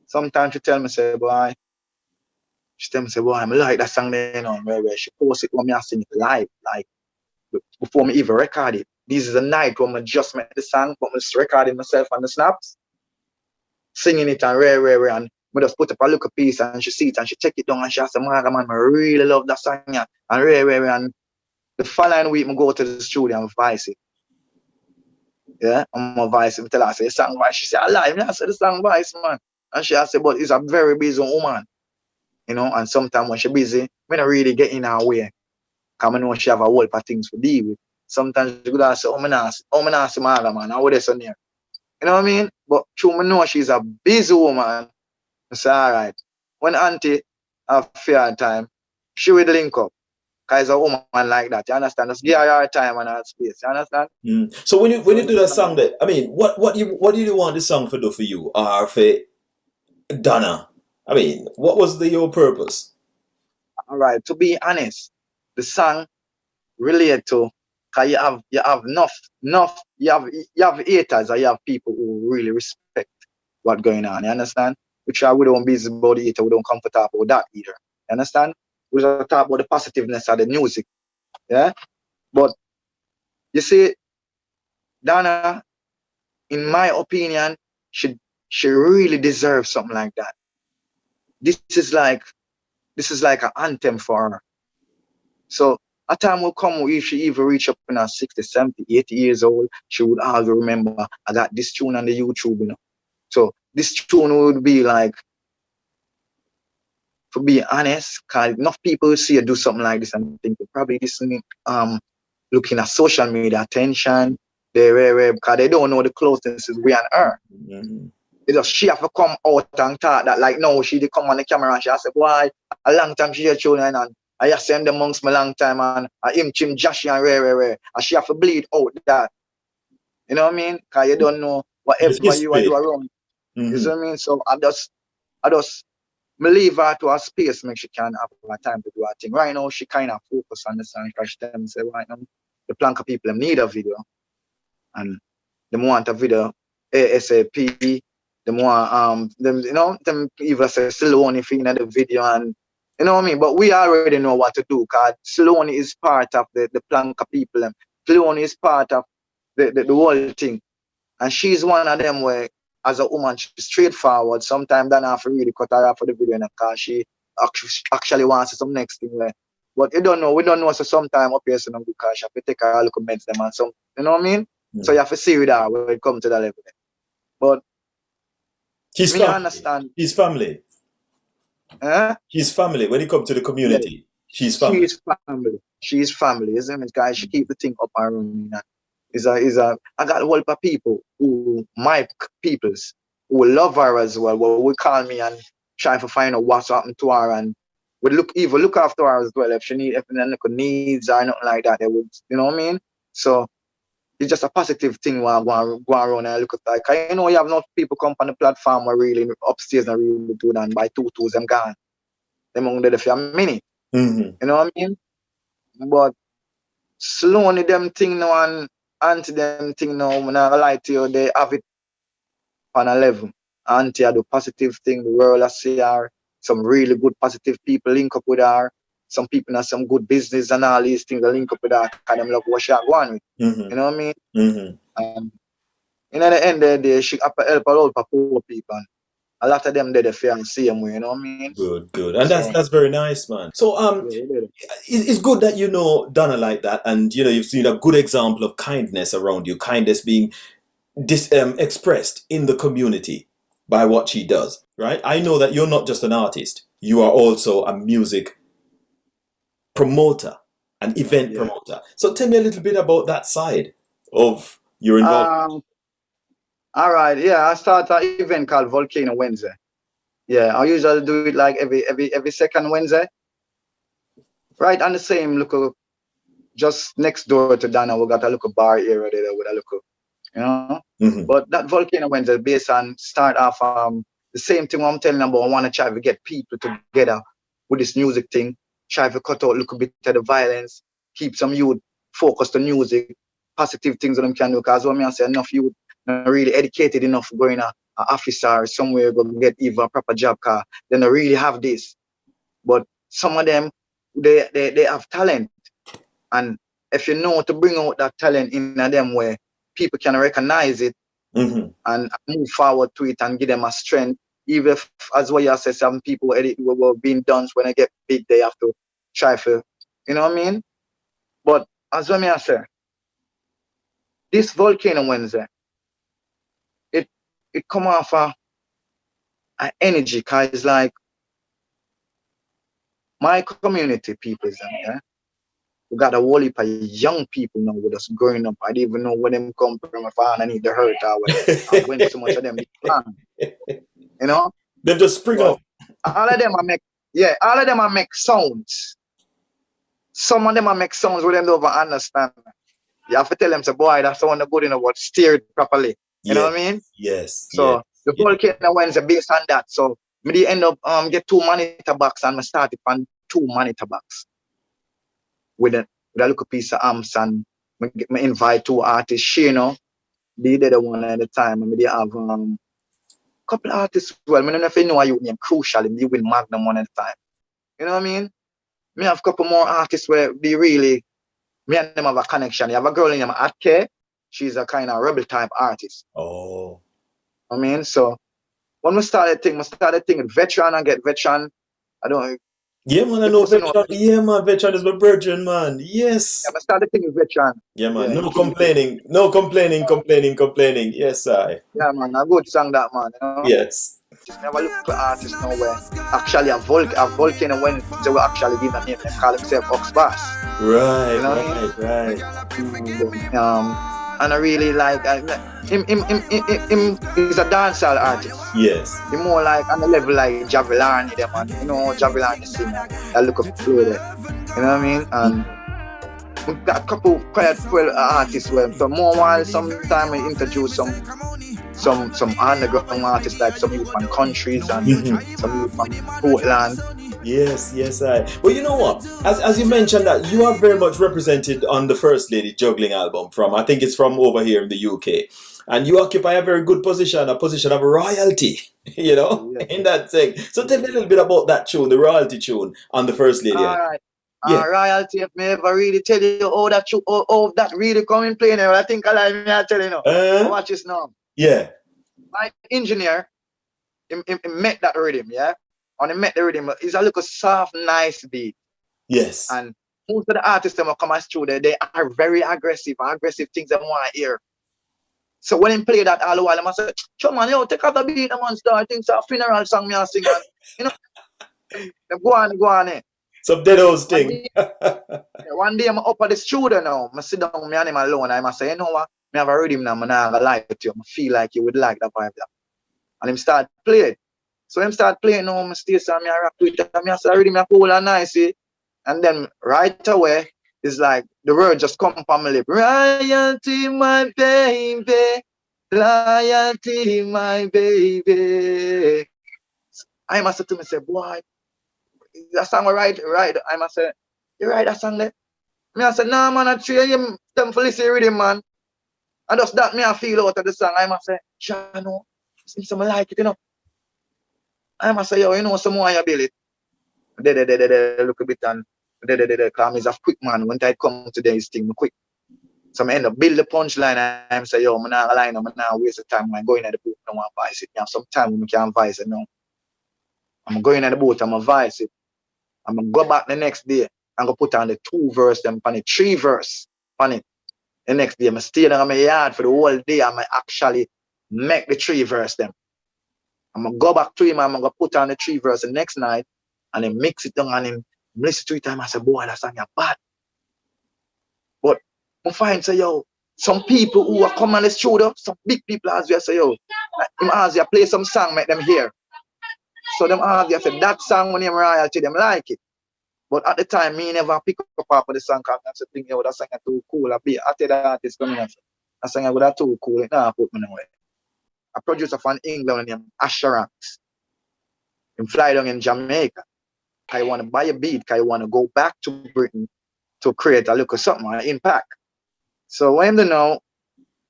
sometimes she tell me, say, boy, I like that song there, you know, where she post it when I sing it live, like before me even record it. This is a night when I just made the song, but I just recording myself on the snaps, singing it and rare, and I just put up a little piece and she see it and she check it down and she ask, Maga Man, I really love that song, yeah. And rare, and the following week I go to the studio and voice it. Yeah, I'm a voice. I tell her, I say, song voice. She say, I lie. I say, the song voice, man. And she say, but it's a very busy woman. You know, and sometimes when she busy, we don't really get in her way. Because I know she have a whole lot of things to deal with. Sometimes she could say, oh, I see Maga Man. I would say, you know what I mean? But through me know she's a busy woman. I say, all right. When auntie have fair time, she will link up. Because a woman like that, you understand? Just give her time and her space, you understand? So when you do that song, that I mean, what do you want the song to do for you or for Donna? I mean, what was your purpose? All right, to be honest, the song relate to, cause you have enough you have haters or you have people who really respect what's going on, you understand? Which we don't busy about the hater, we don't comfort about that either. You understand? We just talk about the positiveness of the music. Yeah? But you see, Donna, in my opinion, she really deserves something like that. This is like an anthem for her. So a time will come where if she even reach up in her 60, 70, 80 years old, she would always remember, I got this tune on the YouTube, you know. So this tune would be like, to be honest, because enough people see her do something like this and think probably this looking at social media attention, because they don't know the closeness is we and her. Because she have to come out and talk that like no, she did come on the camera and she said, why a long time she had children and I just send them amongst me long time and him chim Joshi and rare. And she have to bleed out that. You know what I mean? Because you don't know whatever you are do around. You see what I mean? So I just leave her to her space, make she can have her time to do her thing. Right now she kind of focus on the song because she tell me say right now the Planka people them need a video. And they want a video ASAP. Them want them you know them even say Sloan if in the video and you know what I mean. But we already know what to do because Sloan is part of the Planka people. Sloan is part of the whole thing, and she's one of them where as a woman she's straightforward. Sometimes then I have to really cut her off for the video because she actually wants some next thing where. But we don't know. So sometimes up here, so because she have to take her look at them and some, you know what I mean. So you have to see with her when it comes to that level. But She's me family. understand. She's family. She's family. When it comes to the community, yeah. She's family. She's family, isn't it? Guys, she keep the thing up and running. I got a whole of people who my peoples who love her as well. Well, will call me and try to find out what's happened to her and would look after her as well. If she needs needs or nothing like that, they would, you know what I mean? So it's just a positive thing while go around and look at that. You know, you have enough people come on the platform where really upstairs and really do that and by 2-2 them gone. Them only there for a minute. You know what I mean? But slowly them thing now and anti them thing now, when I lie to you, they have it on a level. Anti do positive thing, the world I see her, some really good positive people link up with her. Some people have some good business and all these things that link up with her and them love what she going with. You know what I mean? And at the end of the day, she help a lot of poor people. And a lot of them did the fair and same way, you know what I mean? Good. And that's very nice, man. So it's good that you know Donna like that and you know you've seen a good example of kindness around you, kindness being expressed in the community by what she does, right? I know that you're not just an artist, you are also a music promoter, an event promoter. So tell me a little bit about that side of your involvement. All right, yeah, I start an event called Volcano Wednesday. Yeah, I usually do it like every second Wednesday. Right on the same look, just next door to Dana, we got a little bar area there with a little, you know. But that Volcano Wednesday based on start off the same thing I'm telling about. I want to try to get people together with this music thing, try to cut out a little bit of the violence, keep some youth focused on music, positive things that them can do. Because when I say enough youth not really educated enough going a officer or somewhere go get even a proper job, car they don't really have this. But some of them they have talent. And if you know to bring out that talent in them where people can recognize it and move forward to it and give them a strength, even if, as what you say, some people were being done when they get big, they have to try for, you know what I mean? But as what I say, this Volcano Wednesday, it come off an energy, because it's like my community people, yeah? We got a whole heap of young people now with us growing up. I didn't even know where them come from, if I need the hurt or where. And when so much of them you know? They just spring up. All of them are make sounds. Some of them are make sounds where them don't even understand. You have to tell them, say, boy, that sound good enough, but steer it properly. You know what I mean? Yes. So the Volcano Wednesday based on that. So me end up get 2 monitor box and I started on 2 monitor box. With a little piece of amps, and me invite 2 artists, you know. They did the one at the time, and they have couple artists. Well, I don't know if you know you name Crucial, and they win Magnum one at a time. You know what I mean? Me have a couple more artists where they really, me and them have a connection. You have a girl named Atke. She's a kind of rebel type artist. Oh. I mean, so when we started thinking veteran and get veteran. I don't. Yeah, man, I know veteran. Yeah, man, veteran is my virgin, man. Yes. Yeah, I started thinking veteran. Yeah, man. No complaining. No complaining. Yes, I. Yeah, man. A good song that, man. You know? Yes. Just never look for artists nowhere. Actually, a Volcano Wednesday will actually give a name. They call himself Ox Bass. Right, you know right. And I really like him. He's a dancehall artist. Yes. He's more like on the level like Javelani, them man. You know, Javelani singer. That look of flow there. You know what I mean? And we got a couple quite well artists where so more while sometime we introduce some underground artists like some youth from countries and some youth from Portland. Yes, I. Well, you know what? As you mentioned that you are very much represented on the First Lady Juggling album from, I think it's from over here in the UK. And you occupy a very good position, a position of royalty, you know, in that thing. So tell me a little bit about that tune, the royalty tune on the First Lady. All right. Royalty, if me ever really tell you that really come in play now, I think I like me, I tell you now. Watch this now. Yeah. My engineer, he met that rhythm, yeah? And he met the rhythm. It's a little soft, nice beat. Yes. And most of the artists that come as through there, they are very aggressive things they want to hear. So when he play that all the while, I say, "Sure man, yo, take off the beat, man, start. I think it's a funeral song me sing." You know, go on eh. Some deados thing. One day I'm up at the studio now. I sit down, me and him alone. I say, you know what? Me have a rhythm now, I'm not gonna lie to you. I feel like you would like that vibe. And him start playing. So him start playing now, I stay some me rap to it. And I say, rhythm is cool and nice. And then right away, it's like the word just come from my lip. Royalty, my baby. Loyalty, my baby. I must say to myself, boy, that song right. I must say, you write that song there? Me I said, no man, I train him them for listen rhythm, man. And just that me I feel out of the song. I must say, Jano, some like it, you know. I must say, yo, you know, some more you build it. Look a bit and calm is a quick man. When I come to this thing, quick. So I end up build the punchline and I say, yo, I'm not line, I'm not waste the time. I'm going at the boat, I don't want to vice it. Have some time when we can vice it now. I'm going at the boat, I'm gonna vice it. I'm gonna go back the next day and go put on the 2 verse, then on the 3 verse on it. The next day, I'm stay down in my yard for the whole day. I'm actually make the 3 verse them. I'm gonna go back to him, I'm gonna put on the 3 verse the next night and then mix it down on him listen to it and I say, boy, that song is bad. But I find say, yo, some people who are come on the studio, some big people as well say, yo, him as you play some song, make them hear. So them as you say, that song when him royalty, them like it. But at the time, me never pick up half of the song because I said, yo, that song is too cool. I tell the artist coming and say, that song is too cool. It now put me away. A producer from England named Shaun. Him fly down in Jamaica. I want to buy a beat because I want to go back to Britain to create a little something, an impact. So when they know,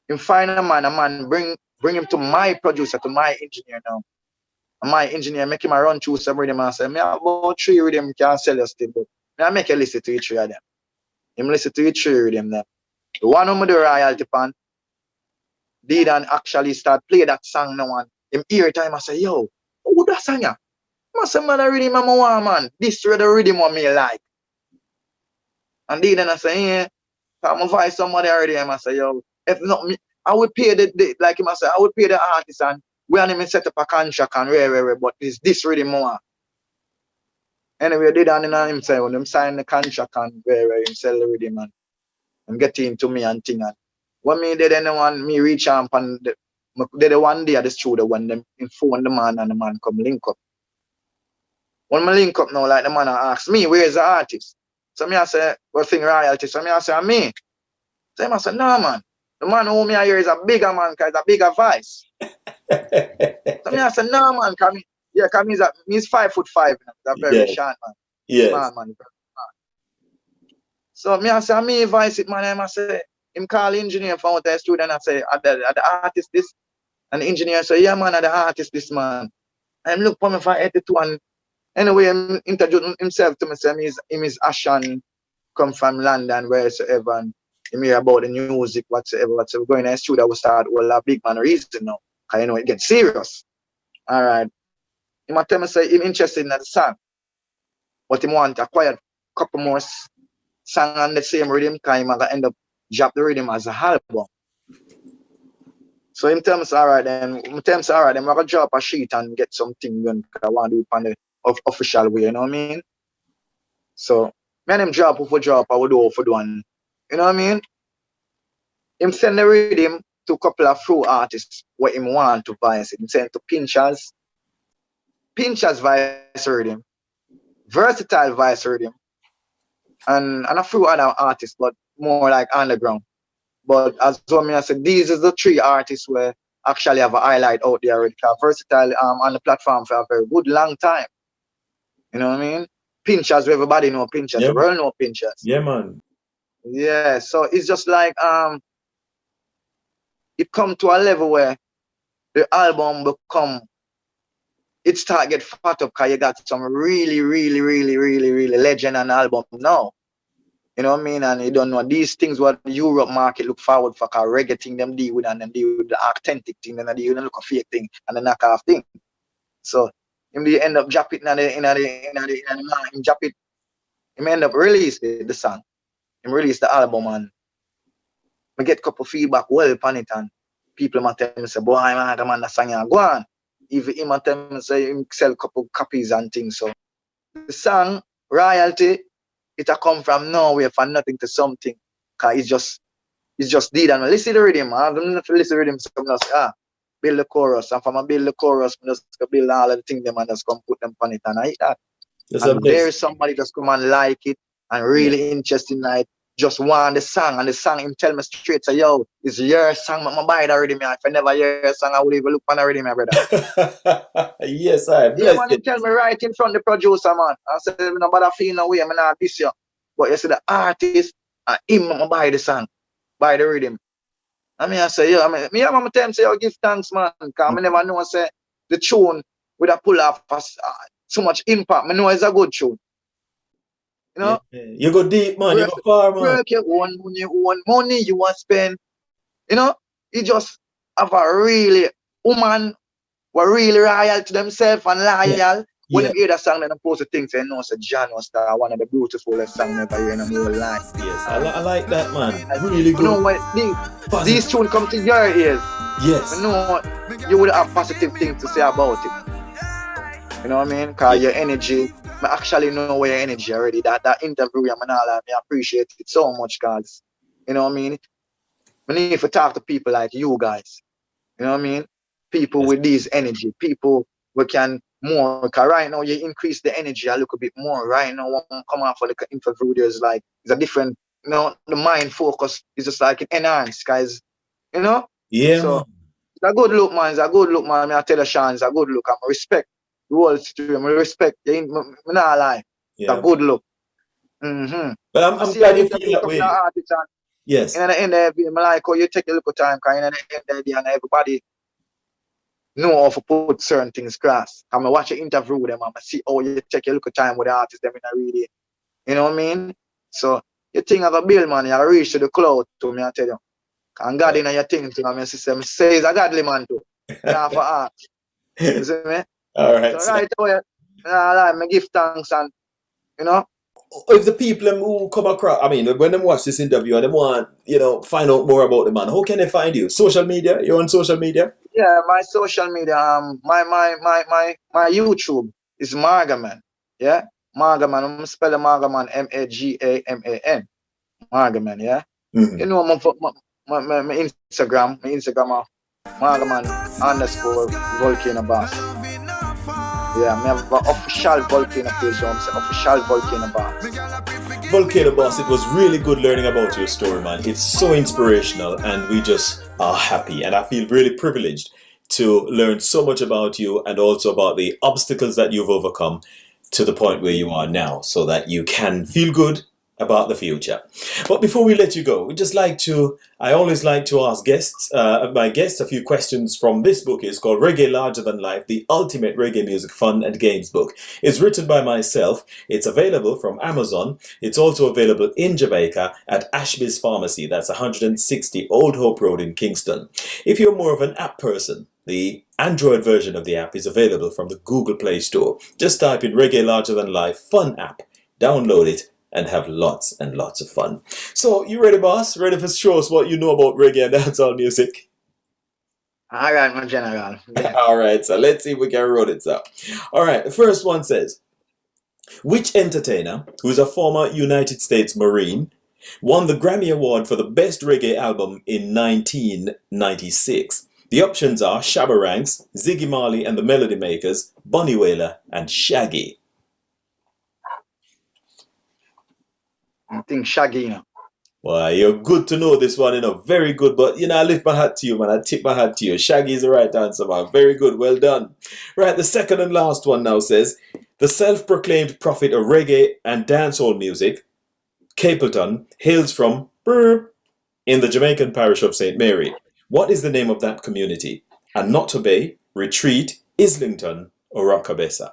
him find a man bring him to my producer, to my engineer now. And my engineer make him a run through some rhythm and say, me have about 3 rhythm can sell you still, but I make you listen to each 3 of them. Him listen to each 3 rhythm them. The one who the royalty pan did and actually start play that song now and him ear time I say, yo, who that song ya? I say, man, the rhythm I'm want, man. This is the rhythm what me like. And then I say, yeah, I'm gonna find somebody already. I say, yo, if not me, I would pay the like him I say, I would pay the artist and we and him set up a contract and rare, but this rhythm more. Anyway, they done in himself when them sign the contract and rare him sell the rhythm and get into me and thing and when me did anyone me reach out and the one day at the studio when them inform the man and the man come link up. When I link up now, like the man asks me, where's the artist? So me I say, well, thing royalty. So me I say, me. So I say, no, man. The man who me here is a bigger man, because it's a bigger voice. So me I say, no, man. Cause he's 5'5". He's a very short man. Yes. Smart man. So me I say, me voice it, man. I say, him call the engineer from the studio and I say, are the artist this? And the engineer say, yeah, man, are the artist this, man. And look for me for 82 and anyway, he introduced himself to me, say him is Shaun, come from London, wheresoever, and he hear about the music, whatsoever. Going in the studio, we start all a big man reason now, because you know it gets serious. All right. He might tell me, say, he's interested in the song, but he want to acquire a couple more songs on the same rhythm, because he might end up drop the rhythm as a album. So him tell me, all right, then, I'm going to drop a sheet and get something done, because I want to do it on the official way, you know what I mean? So, me and him drop, I would do for one. You know what I mean? Him send the rhythm to a couple of few artists what him want to voice it. Him send to Pinchers voice rhythm, Versatile voice rhythm, and a few other artists, but more like underground. But as well, I said, these are the 3 artists where actually have a highlight out there already. Versatile on the platform for a very good long time. You know what I mean? Pinchers, everybody know Pinchers. Yeah. The world know Pinchers. Yeah, man. Yeah, so it's just like it come to a level where the album it start get fat up because you got some really legend on the album now. You know what I mean? And you don't know these things what the Europe market look forward for, because reggae thing them deal with and them deal with the authentic thing, and they deal with a fake thing and the knockoff thing. So him end up drop it in the drop it. Him end up release the song. Him release the album and we get couple feedback well upon it and people might tell me say, boy, Maga Man, that song you go on. Even him might tell me say him sell couple copies and things. So the song royalty, it a come from nowhere for nothing to something. Cause it's just did and listen to the rhythm. I don't listen to the rhythm, so I'm say, build the chorus, and from I build the chorus, I just build all of the things them and just come put them on it and I hit that. And there's somebody just come and like it and really interested in it, just want the song, and the song him tell me straight, say, yo, it's your song, but I buy it already, man. If I never hear your song, I would even look on already, my brother. Yes, I bless yeah, man, he tell me right in front of the producer, man. I said, no bother feel no way, I'm not this year. But you see the artist and him, I buy the song, buy the rhythm. I mean, I say, yeah, I'm going to tell him, say, oh, give thanks, man. Because I never know, say, the tune would have pull off so much impact. I know it's a good tune. You know? Yeah. You go deep, man. You go far, man. Work your own money you want to spend. You know? You just have a really woman who are really loyal to themselves and loyal. Yeah. When you hear that song, then I'm supposed to think, say, no, say, John was one of the beautifulest songs ever heard in my whole life. Yes, I like that, man. Really good. You know what? These tunes come to your ears. Yes. You know, you would have positive things to say about it. You know what I mean? Because your energy I actually know where your energy already. That interview, I appreciate it so much, guys. You know what I mean? We need to talk to people like you guys. You know what I mean? People Yes. with this energy, people we can more. Because right now you increase the energy a little bit more. Right now, when I come out for the interview, there's like it's a different, the mind focus is just like enhanced, guys. You know? Yeah, So man. it's a good look, man. It's a good look, man. I tell you, Shaun, it's a good look. I respect the whole stream. I respect you. I'm not lie. It's a Yeah. good look. Mm-hmm. But I I'm see an glad you feel interview that some of the way. artists Yes. and in the end of the day, I like how you take a little time, because in the end of the day, and everybody know how to put certain things across. I'm watch an interview with them, I see how you take a little time with the artists, them in a really, you know what I mean? So you think of a bill, man, you reach to the cloud to me, I tell you. And God Right. in your things, my sister, say he's a godly man too. Not for art. You see me? All So right, sir. right away, I give thanks and, you know, If the people who come across, I mean, when they watch this interview and they want, find out more about the man, how can they find you? Social media? You're on social media? yeah, my social media, my YouTube is Maga Man. Yeah, Maga Man. I'm spelling Maga Man Magaman. Maga Man. Yeah, you Mm-hmm. know my Instagram. My Instagram Maga Man underscore Volcano Boss. Yeah, me have an official Volcano page. I'm say official Volcano Boss. Volcano Boss, it was really good learning about your story, man. It's so inspirational, and we just are happy. And I feel really privileged to learn so much about you and also about the obstacles that you've overcome to the point where you are now so that you can feel good about the future. But before we let you go, I always like to ask my guests a few questions from this book. It's called Reggae Larger Than Life, the Ultimate Reggae Music Fun and Games Book. It's written by myself. It's available from Amazon. It's also available in Jamaica at Ashby's Pharmacy. That's 160 Old Hope Road in Kingston. If you're more of an app person, the Android version of the app is available from the Google Play Store. Just type in Reggae Larger Than Life Fun app, download it, and have lots and lots of fun. So, you ready, boss? Ready for show us what you know about reggae and dancehall music? All right, my general. Yeah. All right, so let's see if we can roll it up. All right, the first one says, which entertainer, who is a former United States Marine, won the Grammy Award for the Best Reggae Album in 1996? The options are Shabba Ranks, Ziggy Marley and the Melody Makers, Bunny Wailer, and Shaggy. I think Shaggy, you know. Well, you're good to know this one, very good. But, I lift my hat to you, man. I tip my hat to you. Shaggy is the right answer, man. Very good. Well done. Right, the second and last one now says, the self-proclaimed prophet of reggae and dancehall music, Capleton, hails from in the Jamaican parish of St. Mary. What is the name of that community? Anoto Bay, Retreat, Islington, or Rockabessa?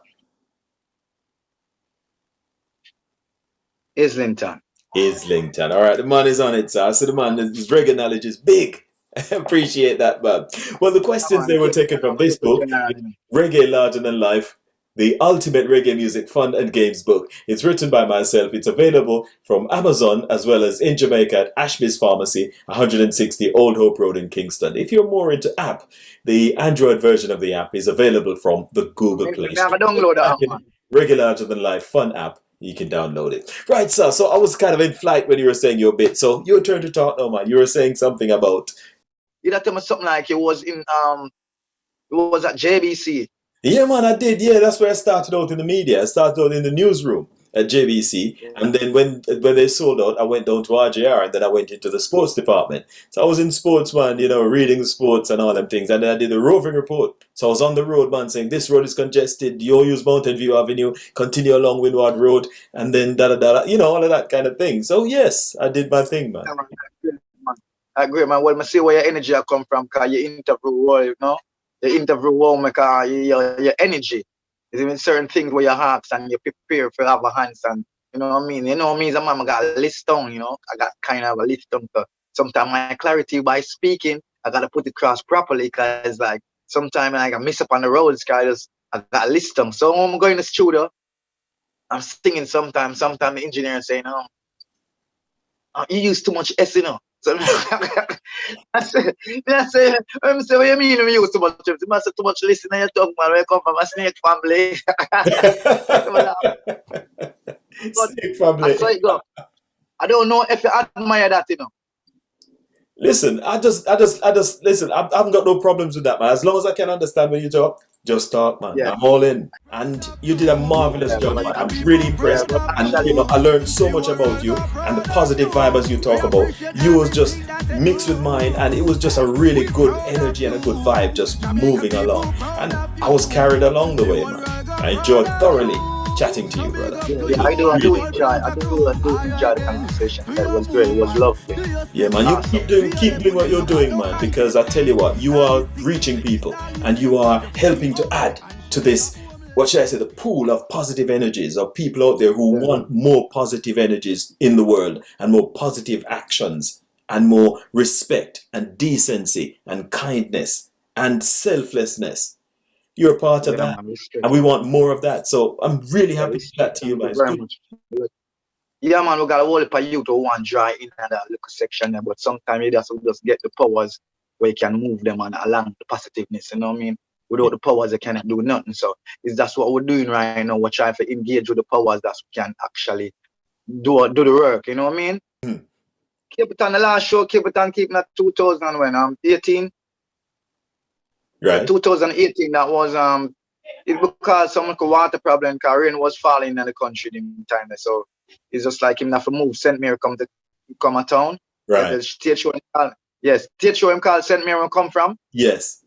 Islington. Islington. All right, the man is on it, sir. So the man, his reggae knowledge is big. Appreciate that, man. Well, the Come questions on, they were taken from this keep it book, general, you know. Reggae Larger Than Life, the Ultimate Reggae Music Fun and Games book. It's written by myself. It's available from Amazon as well as in Jamaica at Ashby's Pharmacy, 160 Old Hope Road in Kingston. If you're more into app, the Android version of the app is available from the Google Play Me have Store. a download that, Type in man. Reggae Larger Than Life Fun app. You can download it. Right, sir. So I was kind of in flight when you were saying your bit. So your turn to talk now, man. You were saying something about... You tell me something like it was at JBC. Yeah, man, I did. Yeah, that's where I started out in the media. I started out in the newsroom at JBC. Yeah. And then when they sold out, I went down to RJR and then I went into the sports department. So I was in sports, man, reading the sports and all them things. And then I did a roving report. So I was on the road, man, saying this road is congested. You use Mountain View Avenue, continue along Windward Road, and then da-da-da, all of that kind of thing. So yes, I did my thing, man. I agree, man. Well, I see where your energy come from, because you interview well, You interview well, because your energy is even certain things where you ask and you prepare for have a hands and you know what I mean? You know me as a man, I got a list down, I got kind of a list down. Sometimes my clarity by speaking, I gotta put it across properly, because like sometimes I miss up on the roads, guys. I got a list down. So when I'm going to the studio, I'm singing sometimes the engineer saying, you use too much S, So I say, what you mean we use too much trips? You must have too much listening to your talk, man. We come from a snake family. But Snake I saw family. it go. I don't know if you admire that, you know. Listen, listen. I haven't got no problems with that, man. As long as I can understand when you talk, just talk, man. Yeah. I'm all in. And you did a marvelous Yeah, job, but man. I'm really yeah, impressed. but And actually, I learned so much about you and the positive vibe as you talk about. You was just mixed with mine, and it was just a really good energy and a good vibe, just moving along. And I was carried along the way, man. I enjoyed thoroughly chatting to you, brother. yeah, I do enjoy the conversation. That was great. It was lovely. Yeah, man, you Awesome. keep doing what you're doing, man, because I tell you what, you are reaching people and you are helping to add to this, what should I say, the pool of positive energies of people out there who Yeah. want more positive energies in the world and more positive actions and more respect and decency and kindness and selflessness. You're a part of Yeah, that. man, respect. And we want more of that. So I'm really Yeah, happy to chat respect. to you, Thank man. you It's very good. much. Yeah, man, we got a whole heap of youth who want dry in that little section there, but sometimes you just get the powers where you can move them and along the positiveness, you know what I mean? Without the powers, they cannot do nothing. So that's what we're doing right now. We're trying to engage with the powers that we can actually do the work, you know what I mean? Hmm. Keep it on the last show, keep it on, keep it 2000 when I'm 18. Yeah, Right. 2018, that was it because some water problem, because rain was falling in the country in the time. So it's just like him have to move St. Mary come a town. Right. The state show him call, yes, state show him called St. Mary come from. Yes.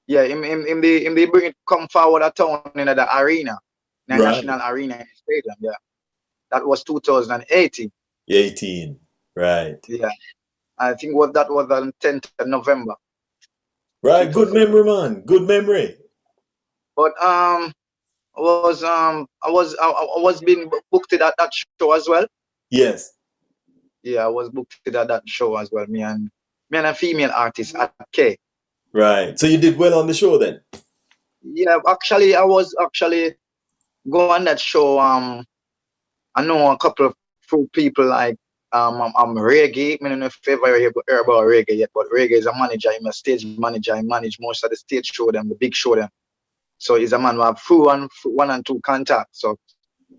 Yeah, him they bring it come forward a town in the arena, the Right. national arena in the stadium. Yeah. That was 2018. 18. Right. Yeah. I think that was on 10th of November. Right. Good memory, man. Good memory. But I was being booked at that show as well. Yes. Yeah, I was booked at that show as well. Me and a female artist at K. Right. So you did well on the show then? Yeah, actually I was go on that show. I know a couple of people like I'm Reggae. I don't know if you ever hear about Reggae yet, but Reggae is a manager, I'm a stage manager, I manage most of the stage show them, the big show them. So he's a man who have one and two contacts. So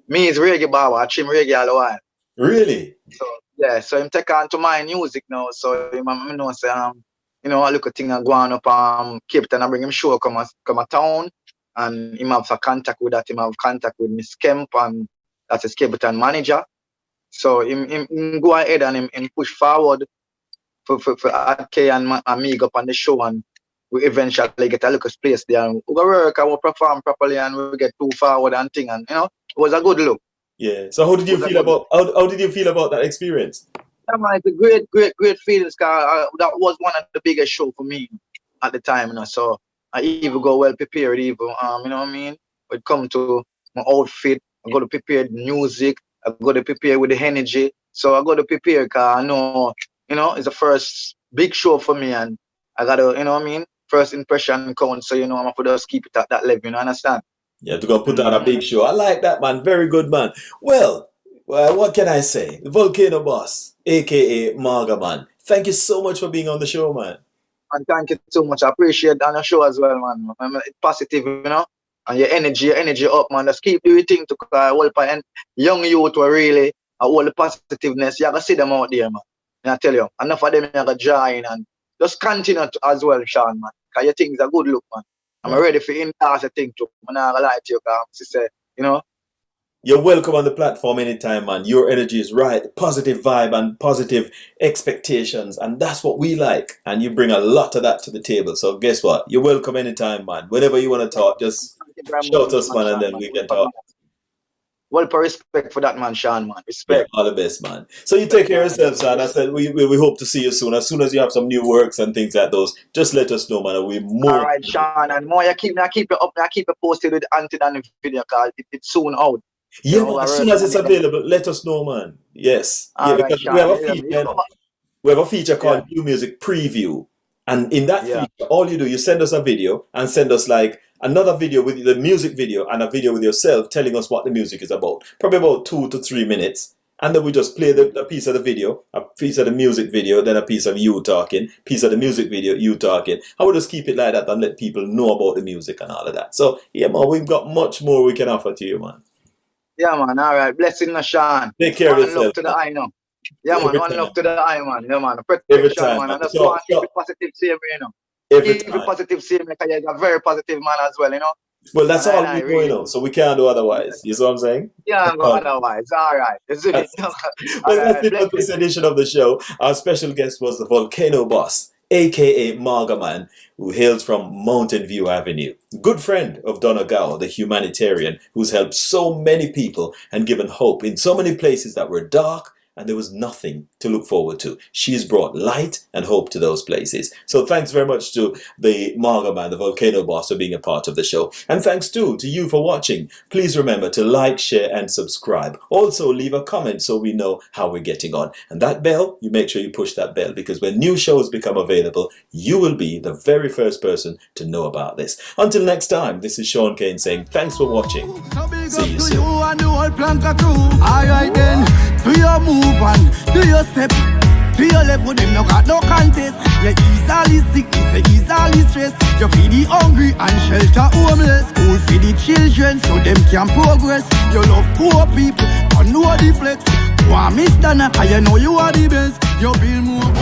me is Reggae Baba, I trim Reggae all the while. Really? So yeah, so him take on to my music now. So him say I look at thing go on up Cape Town, I bring him show come a town, and him have a contact with that. Him have contact with Miss Kemp, and that's his Cape Town manager. So him go ahead and him push forward for K and me up on the show, and we eventually get a little place there. And we go work and we perform properly, and we get too forward and thing, and it was a good look. Yeah. So how did you feel about how did you feel about that experience? Yeah, man, it's a great feelings. Cause that was one of the biggest show for me at the time, So I even go well prepared, even you know what I mean. When it come to my outfit, I got to prepare music. I got to prepare with the energy. So I got to prepare, cause I know it's the first big show for me, and I gotta you know what I mean. First impression counts, so I'm gonna just keep it at that level. You understand? You have to go and put on a big show. I like that, man. Very good, man. Well, what can I say? Volcano Boss, aka Maga Man. Thank you so much for being on the show, man. And thank you so much. I appreciate on the show as well, man. It's positive, and your energy up, man. Just keep doing things to and young youth were really all the positiveness. You gotta see them out there, man. And I tell you, enough of them you gotta join and just continue as well, Shaun, man. Cause your things are good look, man. I'm ready for endorse a thing too. I'm not gonna lie to you, cause You're welcome on the platform anytime, man. Your energy is right. Positive vibe and positive expectations. And that's what we like. And you bring a lot of that to the table. So guess what? You're welcome anytime, man. Whenever you want to talk, just shout us, man, and then we can talk. Well, for respect for that, man, Shaun, man. Respect. Yeah, all the best, man. So you take care of yourself, son. I said we hope to see you soon. As soon as you have some new works and things like those, just let us know, man. We're more. All right, Shaun, and more. I keep it up. I keep it posted with the video, cause it's soon out. Yeah, man, as soon as it's available, let us know, man. Yes. Yeah, because Shaun, we have a feature. We have a feature called New Music Preview. And in that feature, all you do, you send us a video and send us like another video with the music video and a video with yourself telling us what the music is about. Probably about 2 to 3 minutes. and then we just play a piece of the video, a piece of the music video, then a piece of you talking, piece of the music video, you talking. I would just keep it like that and let people know about the music and all of that. So, yeah, man, we've got much more we can offer to you, man. Yeah, man. All right. Blessing, Shaun. Take care of yourself. One love to the eye now. Yeah, man. One love to the eye, man. Yeah, man. Every Protection, time, man. man. I just want to keep it positive, same, you know. Every Keep time. it positive, same, because you're a very positive man as well, you know. Well, that's And all I we do, really- you know, so we can't do otherwise. You see what I'm saying? Yeah, no, otherwise. All right. Well, that's it for this edition of the show. Our special guest was the Volcano Boss, aka Maga Man, who hails from Mountain View Avenue. Good friend of Donegal, the humanitarian, who's helped so many people and given hope in so many places that were dark and there was nothing to look forward to. She's brought light and hope to those places. So thanks very much to the Maga Man, the Volcano Boss, for being a part of the show. And thanks too to you for watching. Please remember to like, share and subscribe. Also leave a comment so we know how we're getting on. And that bell, you make sure you push that bell, because when new shows become available, you will be the very first person to know about this. Until next time, this is Shaun Cain saying thanks for watching. See you soon. Alright then, do your move and do your step. Do your left with them, no got no contest. You easily sick, you easily stressed. You feed the hungry and shelter homeless. School for the children so them can progress. You love poor people, and know the flex. You are Mr. Naka, you know you are the best. You build more.